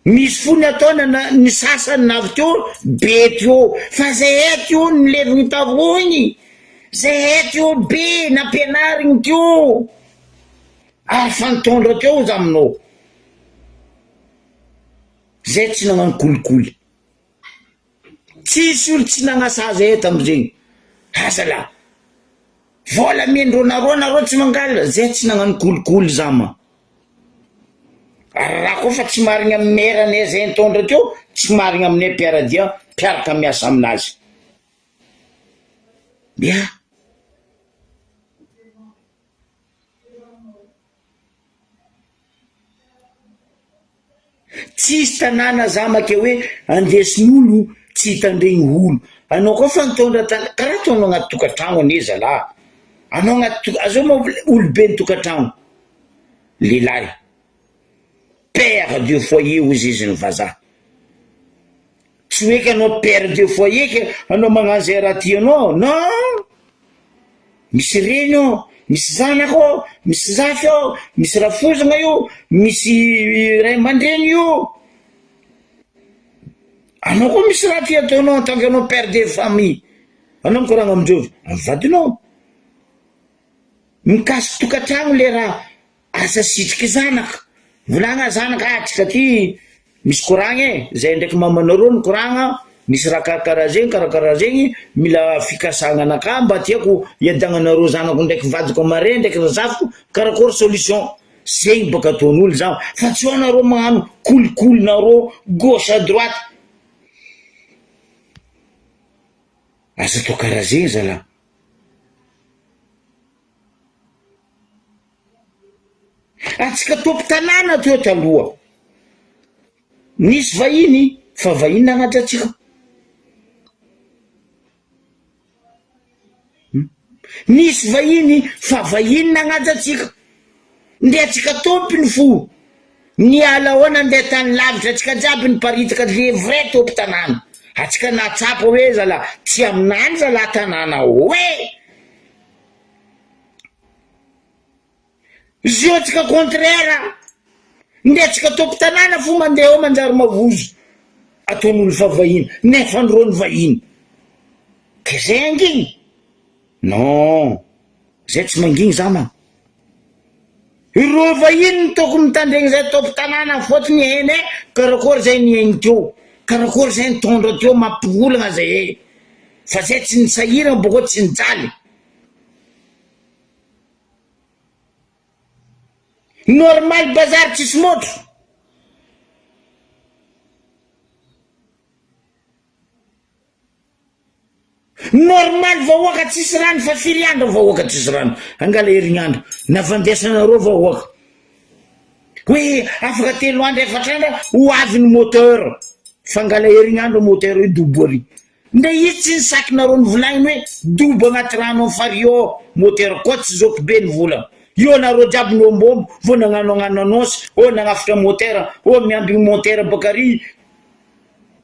misy fony ataona ny sasany navy teo be teo, fa zay eto io nileviny tavony, zay eto io be nampianariny teo ary fa nitondra teo za aminao. Zay tsy nagnano kolikoly, tsisy olo tsy nagnasaza eto amizegny. Asa la vola mendro nareo tsy mangala, zay tsy nagnano kolikoly zama. Ary raha koa fa tsy marigny amin'ny merane zay nitondra teo, tsy marigny aminay mpiaradia mpiaraka miasa aminazy. Bia tsisy tanàna zama ke hoe andesin'olo tsy hitandregny olo. Anao koa fa nitondra karaha ataonao agnaty tokantrano ane zalahy, anao agnaty azao ma olo be ny tokantrano, lehilahy père de foyer ozy izy ny vazaha, tsy hoe ka anao père de foyer ke anao magnano zay raha tianao, non. Misy reny ao, misy zanaka ao, misy zafy ao, misy rafozana io, misy ray aman-dreny io, anao koa misy raha ty ataonao en tant que anao père de famille. Anao mikoragna amindreo vadinao mikasy tokantrano le raha asa sitriky zanaka, volagna zanaka atsika ty misy koragna zay ndraiky mamanareo ny koragna, misy raha karakaraha zegny mila fikasagna anaka mba tiako iadagnanareo zanako ndraiky vadiko amare ndraiky razafiko karakory solution zegny baka ataon'olo za, fa tsy ho nareo magnano kolikolinareo gauche à droite. Asa atao karaha zegny zalahy. Atsika tompo tanàna teo taloha nisy vahiny fa vahiny nagnatra atsika, nisy vahiny fa vahiny nagnatra atsika, nde atsika tompiny fo niala ahoana ndeha tany lavitra, atsika jiaby niparitaka le vrai tompo tanàna, atsika natsapa hoe zalahy tsy aminany zalahy tanàna hoe zio atsika contraire, ndetsika tompon-tanàna fo mandeha ao manjary mavozo ataon'olo fa vahiny nefa androny vahiny ke zay anginy non zay tsy manginy za ma ireo vahiny ny tokony mitandregny zay tompon-tanàna fotony heny e karakory zay niaigny teo karakory zay nitondra teo mampivolagna zay e fa zay tsy nisahirana boko tsy nijaly normal bazary tsisy motro normal vahoaka tsisy rano fa firy andro vahoaka tsisy rano angala herignandro navandesanareo vahoaka hoe afaka 3 andro 4 andro ho avy ny moteur fangala herignandro moteur io dobo ary nde izy tsy nisakinareo ny volagniny hoe dobo agnaty rano amin'ny fario moteur koa tsy zoky be ny volana io nareo jiaby nombombo vo nagnano annonce o nagnafatra moteur o miamby moteur bakary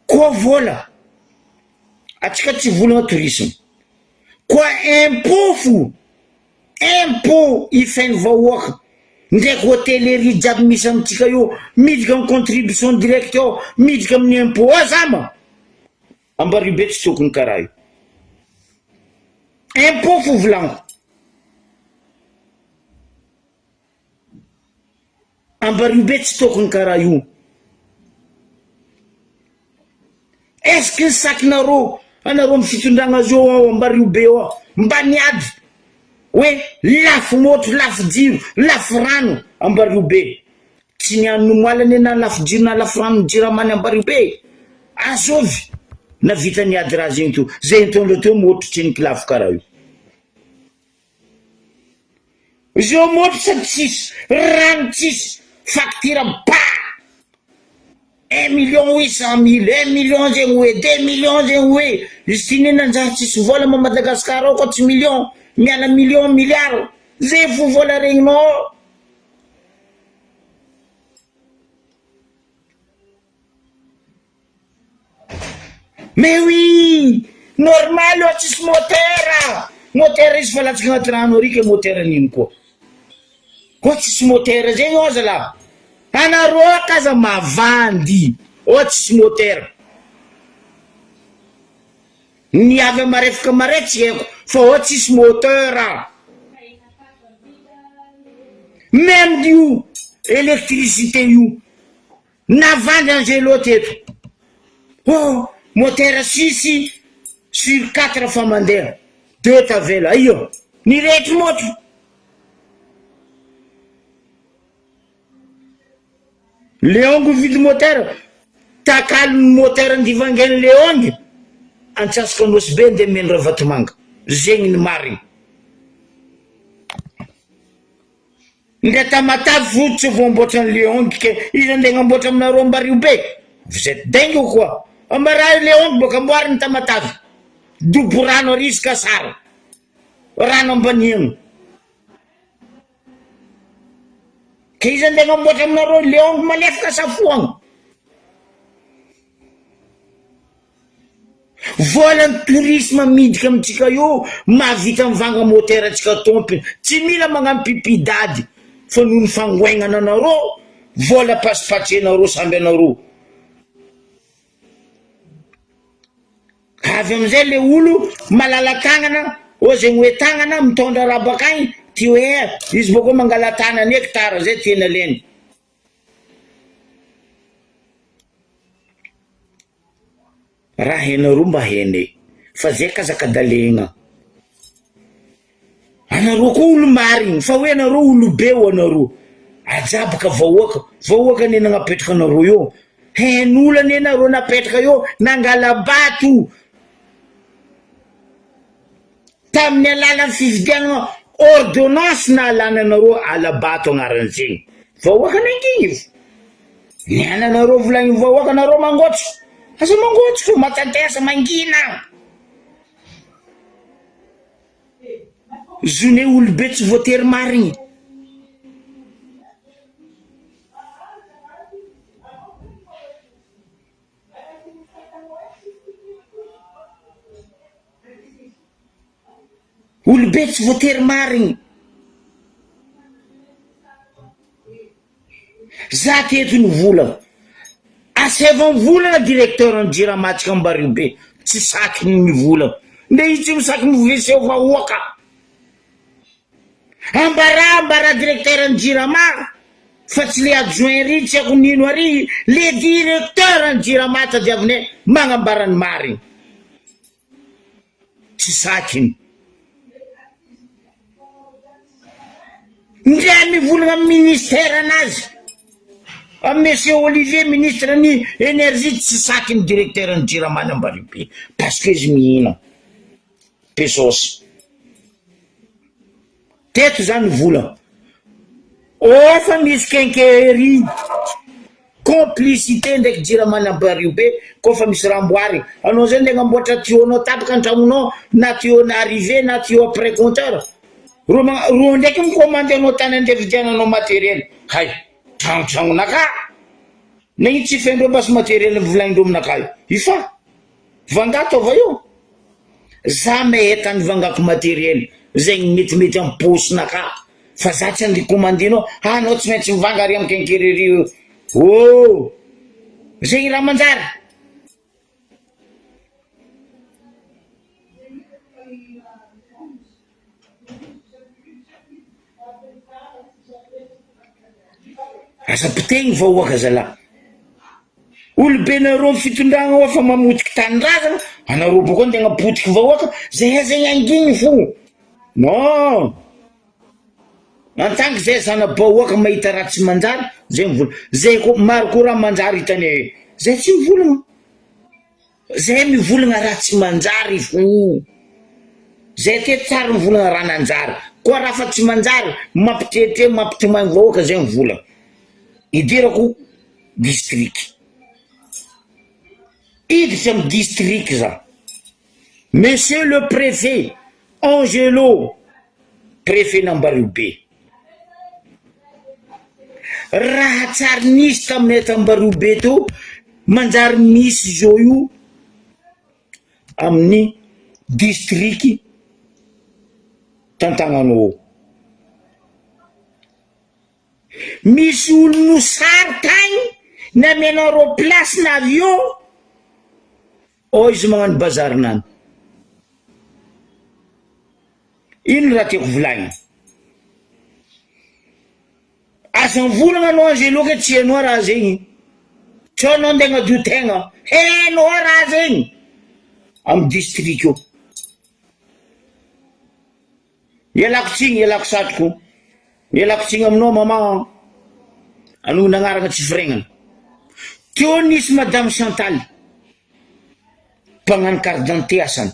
koa vola atsika tsy volagna tourisme koa impôt ifainy vahoaka ndraiky hôtellerie jiaby misy amitsika io midika amin'ny contribution direct ao midika amin'ny impôt azama Ambaribe tsy tokony karaha io impôt fo volagniko Ambaribe tsy tokony karaha io est-ce que sakinareo anareo amin'ny fitondragna azy eo ao Ambaribe ao mba niady hoe lafo motro lafo jiro lafo rano Ambaribe tsy nianony moalany na lafo jiro na lafo rano Jiramany Ambaribe azovy na vita niady raha zegny to zay nitondra teo motro tsy nikilafo karaha io izy eo motro sady tsisy rano tsisy facture ba 1,800,000 1 million zegny hoe 2 millions zegny hoe izy ty nenanjaha tsisy vola ma Madagasikara ao koa tsy million miala million milliard zay fo vola regninao mais oui normal o tsisy moteur izy fa latsaka agnaty rano arika moteur nino koa koa tsisy moteur zegny ao zala anareo kaza mavandy o tsisy moteur ny avy marefaka mare tsy haiko fa o tsisy moteur même io électricité io navandy an'izay loatra eto oh moteur 6 sur 4 fa mandeha 2 tavela aio ny rehetry motro leongo vidy moteur takalony moteur andivangany leongy antsasaka anosy be nde mendra vatomanga zegny ny marigny nde tamatavy fotsy vo amboatra ny leongy ke izy ande gnamboatra aminareo Ambaribe vous êtes dingue ou quoi ambara leongy boka amboariny tamatavy dobo rano ary izy ka sara rano ambaniagny ke izy ande gnamboatra aminareo leongy malefaka safoagna volan'ny tourisme midika amitsika io mahavita mivanga moteur atsika tompiny tsy mila magnampipidady fa noho ny fangoaignana anareo vola pasipatsenareo samby anareo avy amizay le olo malala tagnana o zegny hoe tagnana mitondra raha bakagny ty hoe izy boko mangala tagnany hectare zay tena leny raha henareo mba hene fa zay kazakadalegna anareo koa olo marigny fa hoe anareo olo be ho anareo ajabaka vahoaka ne nagnapetraka anareo io hen'olany anareo napetraka io nangala bato tamin'ny alalan'ny fividianana ordonnance na alana anareo alabato agnaran'izegny vahoaka nanginy niana anareo volagny vahoaka anareo mangotsy asa mangotsy ko matantesa mangina zone olobe tsy voatery marigny olobe tsy voatery marigny za teto ny volana asevany volana directeur ny jiramatsika Ambaribe tsy saky ny volana nde izy tsy misaky miveseho vahoaka ambara directeur ny jirama fa tsy le adjoint ry tsy ako nino ary le directeur ny jirama tadiavine magnambara ny mariny tsy sakiny ndray mivolagna amin'ny ministère anazy monsieur Olivier ministre ny énergie tsy sakiny directeur ny jirama ny Ambaribe parce que izy mihina pesosy teto zany vola ofa misy kenkery complicité ndraiky jiramany Ambaribe kofa misy ramboary anao zay nde namboatra tuyau anao tapaka antragnonao na tuyau na arrivé na tuyau après compteur ro ndraiky micommande anao tany andevidiananao matériel hay tragnotragnonaka na ino tsy fendreo basy matériel volaindreo aminaka ifa vangato ava io za maheta ny vangako matériel zegny metimety amin'ny posinaka fa za tsy andy commandinao anao tsy maintsy mivanga ary amin'ny kenkerery oh zegny raha manjary asa pitegny vahoaka zala olobe nareo fitondragna ofa mamotiky tanindrazana anareo boka ntegna potiky vahoaka zay zegny anginy fo non en tant que zay zana-bahoaka mahita raha tsy manjary zay mivola zay ko maro ko raha manjary hitany zay tsy mivolagna zay mivolagna raha tsy manjary fo zay te tsara mivolagna raha nanjary koa raha fa tsy manjary mampitetre mampitomagny vahoaka zay mivolagna idirako district iditra amin'ny district za monsieur le préfet Angelo préfet n'Ambaribe raha tsary nisy taminay eto Ambaribe to manjary misy zao io amin'ny district tantagnanao misy olo sary tagny na amenareo place na avion izy magnano bazarinany ino raha tiako volagny asa mivolagna anao Angelo ke tsy hainao raha zegny tsy anao nde hagnadio tegna hainao raha zegny amin'ny district io ialako tsigny ialako satroko ialako tsigny aminao mama anao nagnarana tsy firegnana teo nisy madame Chantal mpagnano carte d'identité asany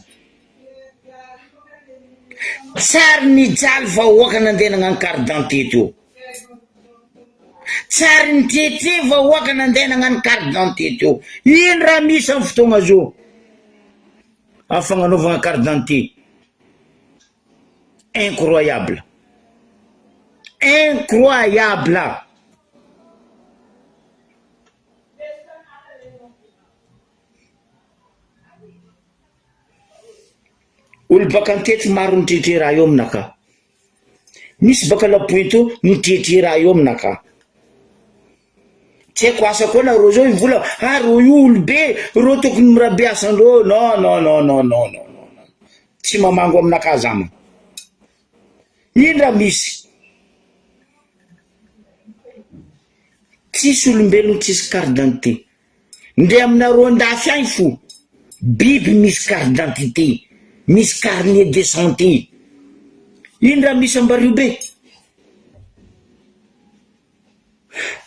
tsary nijaly vahoaka nandeha nagnano carte d'identité teo tsary nitete vahoaka nandeha nagnano carte d'identité teo ino raha misy amin'ny fotoagna zao amin'ny fagnanaovagna carte d'identité incroyable olo baka antety maro nitretre raha io aminaka misy baka lapointo nitretre raha io aminaka tsy haiko asa koa nareo zao ivola ro io olobe ro tokony mirabe asandreo non tsy mamango aminaka zama ino raha misy tsisy olombelogno tsisy carte d'identité ndre aminareo andafy agny fo biby misy carte d'identité misy carnet de santé ino raha misy Ambaribe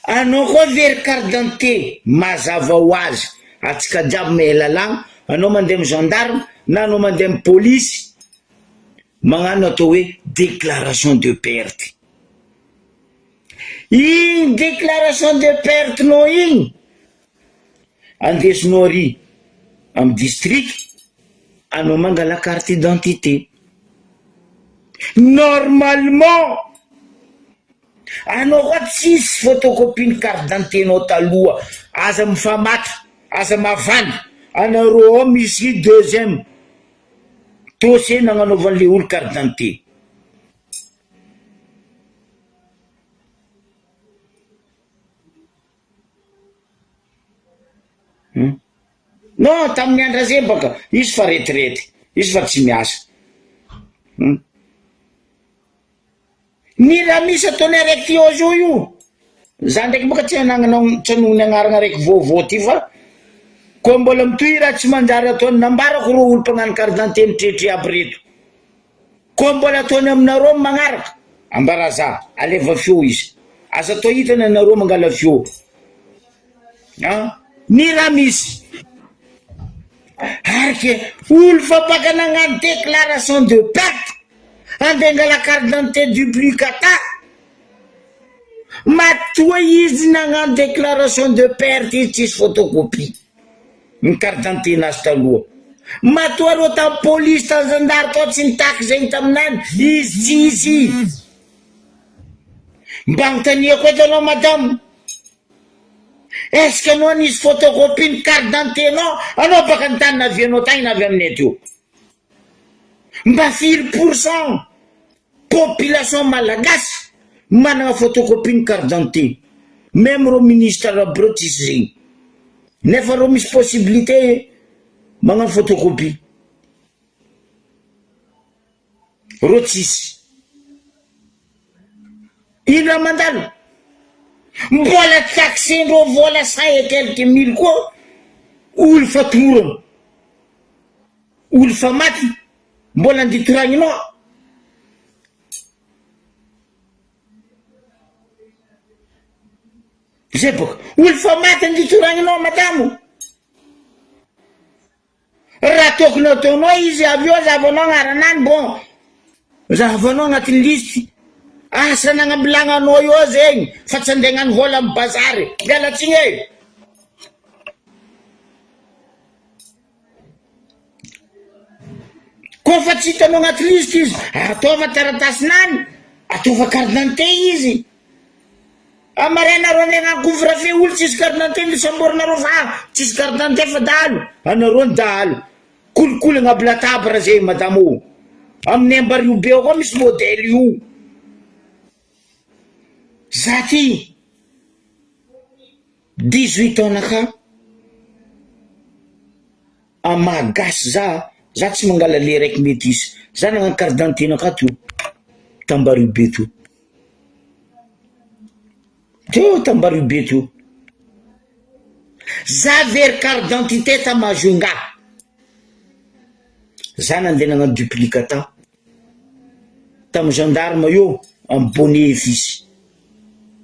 anao koa very carte d'identité mazava ho azy atsika jiaby mahay lalagna anao mandeha amin'ny gendarme na anao mandeha amin'ny police magnano atao hoe déclaration de perte igny déclaration de perte nao igny andesinao ary amin'ny district anao mangala carte d'identité normalement anao koa tsisy photocopie ny carte d'identité nao taloha aza mifamatra aza mavandy anareo ao misy deuxième dossier nagnanaovan'le olo carte d'identité non tamin'ny andra zay baka izy fa retraite izy fa tsy miasa ny raha misy ataony araiky eo zo io za ndraiky boka tsy anagnanao tsy anony agnarana araiky vaovao ty fa koa mbola mitohy raha tsy manjary ataony nambarako ro olo mpagnano carte d'identité mitretry aby reto koa mbola ataony aminareo magnaraka ambara za aleva feo izy aza atao hitany anareo mangala feo ny raha misy arike olo fa baka nagnano déclaration de perte andeha angala carte d'identité duplicata matoa izy nagnano déclaration de perte izy tsisy photocopie ny carte d'identité nazy taloha matoa reo tam police tam zandary tao tsy nitaky zegny taminany izy tsisy mba gnontaniako eto anao madame est-ce que anao nisy photocopie ny carte d'identité anao baka nitany navy anao tagny navy aminay teo mba firy pourcent population malagasy manana photocopie ny carte d'identité même reo ministre aby reo tsisy zegny nefa reo misy possibilité magnano photocopie reo tsisy ino raha mandalo mbola taxendreo vola say et quelques mille koa olo fa torana olo fa maty mbola anditoragninao zay boka olo fa maty anditoragninao madamo raha tokony ataonao izy avy eo zavanao agnaranany bon zavanao agnatin'ny listy asa nagnambilagnanao eo zegny fa tsy andeha hagnano vola amin'ny bazary mialatsiny e koa fa tsy hitanao agnaty listy izy ataova taratasinany ataova carte d'identité izy amarenareo andeha hagnano couvre-feu olo tsisy carte d'identité nisamborinareo fa tsisy carte d'identité fa dahalo anareo ny dahalo kolikoly agnaby latabra zay madame o amin'ny ambario be koa misy modèle io za ty 18 ans naka amagasy za tsy mangala le raiky métis za nagnano carte d'identité naka to tambario be to teo tambario be to za very carte d'identité ta Majunga za nandeha nagnano duplicata tam gendarme io amin'ny bonnet fils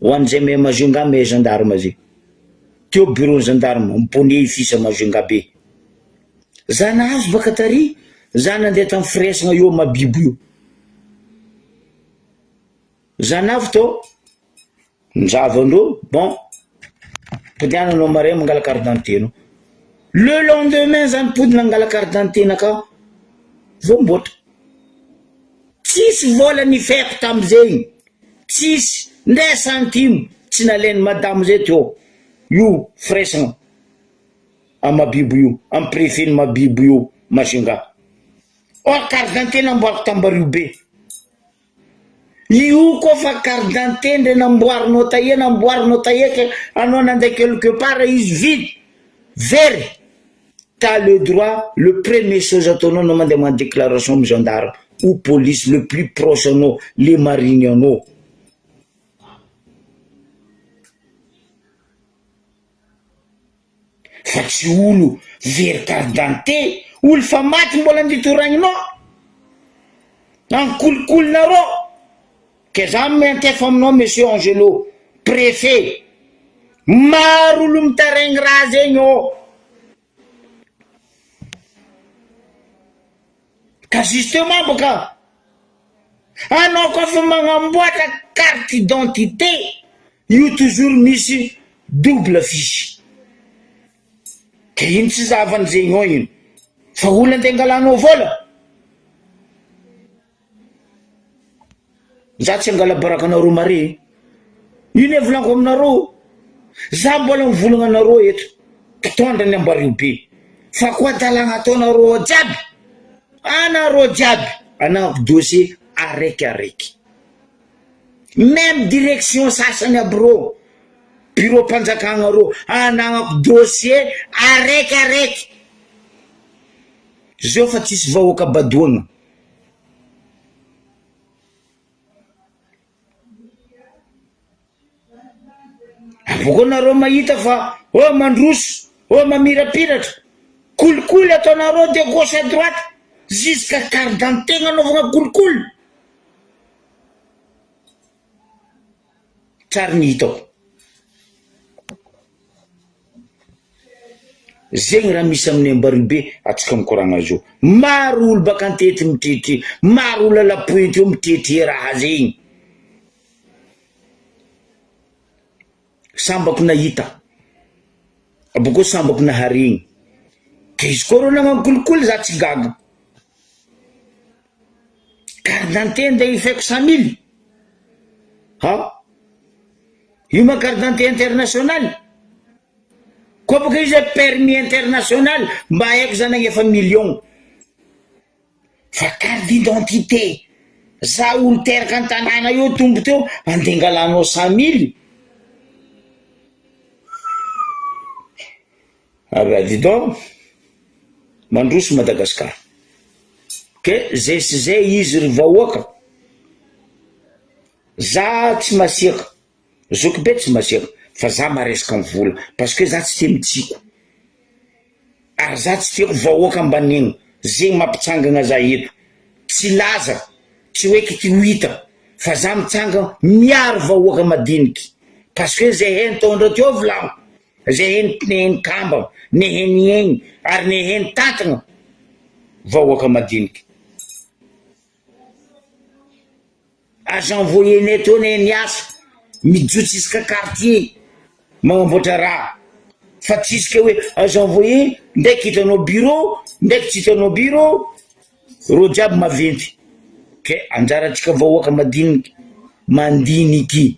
ho an'izay me Majunga me gendarme zay teo bureau gendarme amin'ny bonnet fils a Majunga be za nahazo baka tary za nandeha tam firesagna io mabibo io za navy to nizavandreo bon podiananao mare mangala carte d'identité no le lendemain za nipodina angala carte d'identité naka vomboatra tsisy vola nifeko tamizegny tsisy ndray centime tsy nalainy madame zay teo io firesagna a mabibo io amin'ny préfet ny mabibo io Majunga carte d'identité namboariko tambario be io koa fa carte d'identité ndre namboarinao tahieke anao nandeha quelque part izy vide very t'as le droit le premier chose ataonao no mandeha magnano déclaration amin'ny gendarme ou police le plus proche anao le mariny anao fa tsy olo very carte d'identité olo fa maty mbola anditoragninao ankolikolinareo ke za miantefa aminao monsieur Angelo préfet maro olo mitaregny raha zegny o ka justement boka anao koa fa magnamboatra carte d'identité io toujours misy double fiche ke ino tsy zavany zegny o ino fa olo andeha angalanao vola za tsy angala baraka anareo mare ino e volaniko aminareo za mbola mivolagna anareo eto tondra ny ambario be fa koa dalagna ataonareo jiaby anareo jiaby anagnako dossier araiky même direction sasany aby reo bureau mpanjakana reo anagnako dossier araiky zao fa tsisy vahoaka badoagna. Aboko nareo mahita fa mandroso mamirapiratra kolikoly ataonareo de gauche à droite jusqu'à carte d'identité anaovagna kolikoly. Tsara ny hitako zegny raha misy amin'ny Ambaribe atsika mikoragna zao. Maro olo baka antety mitete, maro olo lapointe io mitete raha zegny. Sambako nahita aboko sambako naharegny ke izy koa rô nagnano kolikoly za tsy gaga. Carte d'identité nde ifeko 100 000 io ma carte d'identité international koa baka izy permis international mba haiko zany efa million. Fa carte d'identité za olo teraka an-tanàna io tombo teo andeha angalanao 100 000. Dis donc mandroso Madagasikara ke zay sy zay izy ry vahoaka za tsy masiaka zoky be tsy masiaka fa za maresaka mivola parce que za tsy te mitsiko ary za tsy tiako vahoaka amban'igny zegny mampitsangana za eto tsy laza tsy hoe kity huita fa za mitsanga miaro vahoaka madiniky parce que zay heny tondra teo volagno zay heny neheny kamba neheny egny ary neheny tantagna vahoaka madiniky. Agent voyene teo neheny asa mijotsy isaka quartier magnamboatra raha fa tsisika hoe agent voyer ndraiky hitanao bureau ndraiky tsy hitanao bureau ro jiaby maventy ke anjaratsika vahoaka madiniky mandiniky.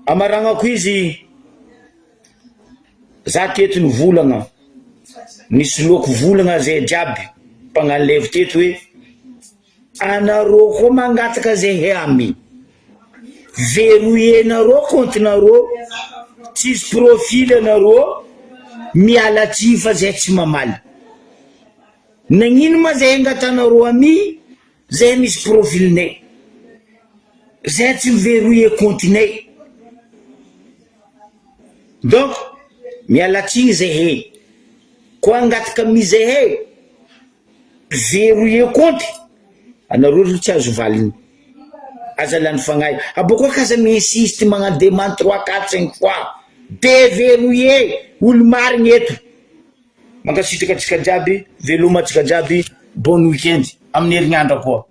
Amaragnako izy za teto ny volagna nisy loko volagna zay jiaby mpagnalevy teto hoe anareo koa mangataka zay heamy verrouillenareo comptenareo tsisy profil anareo mialatsy fa zay tsy mamaly nagnino ma zay angatanareo ami zay misy profilinay zay tsy miverrouille comptenay donc mialatsy zay he koa angataka mizay he verrouille compte anareo tsy azo valiny aza lany fagnahy aboko kaza mi-insiste magnano demande 3 4 5 fois déverrouiller olo marigny eto. Mankasitraka atsika jiaby velomatsika jiaby bon weekend amin'ny herignandro koa.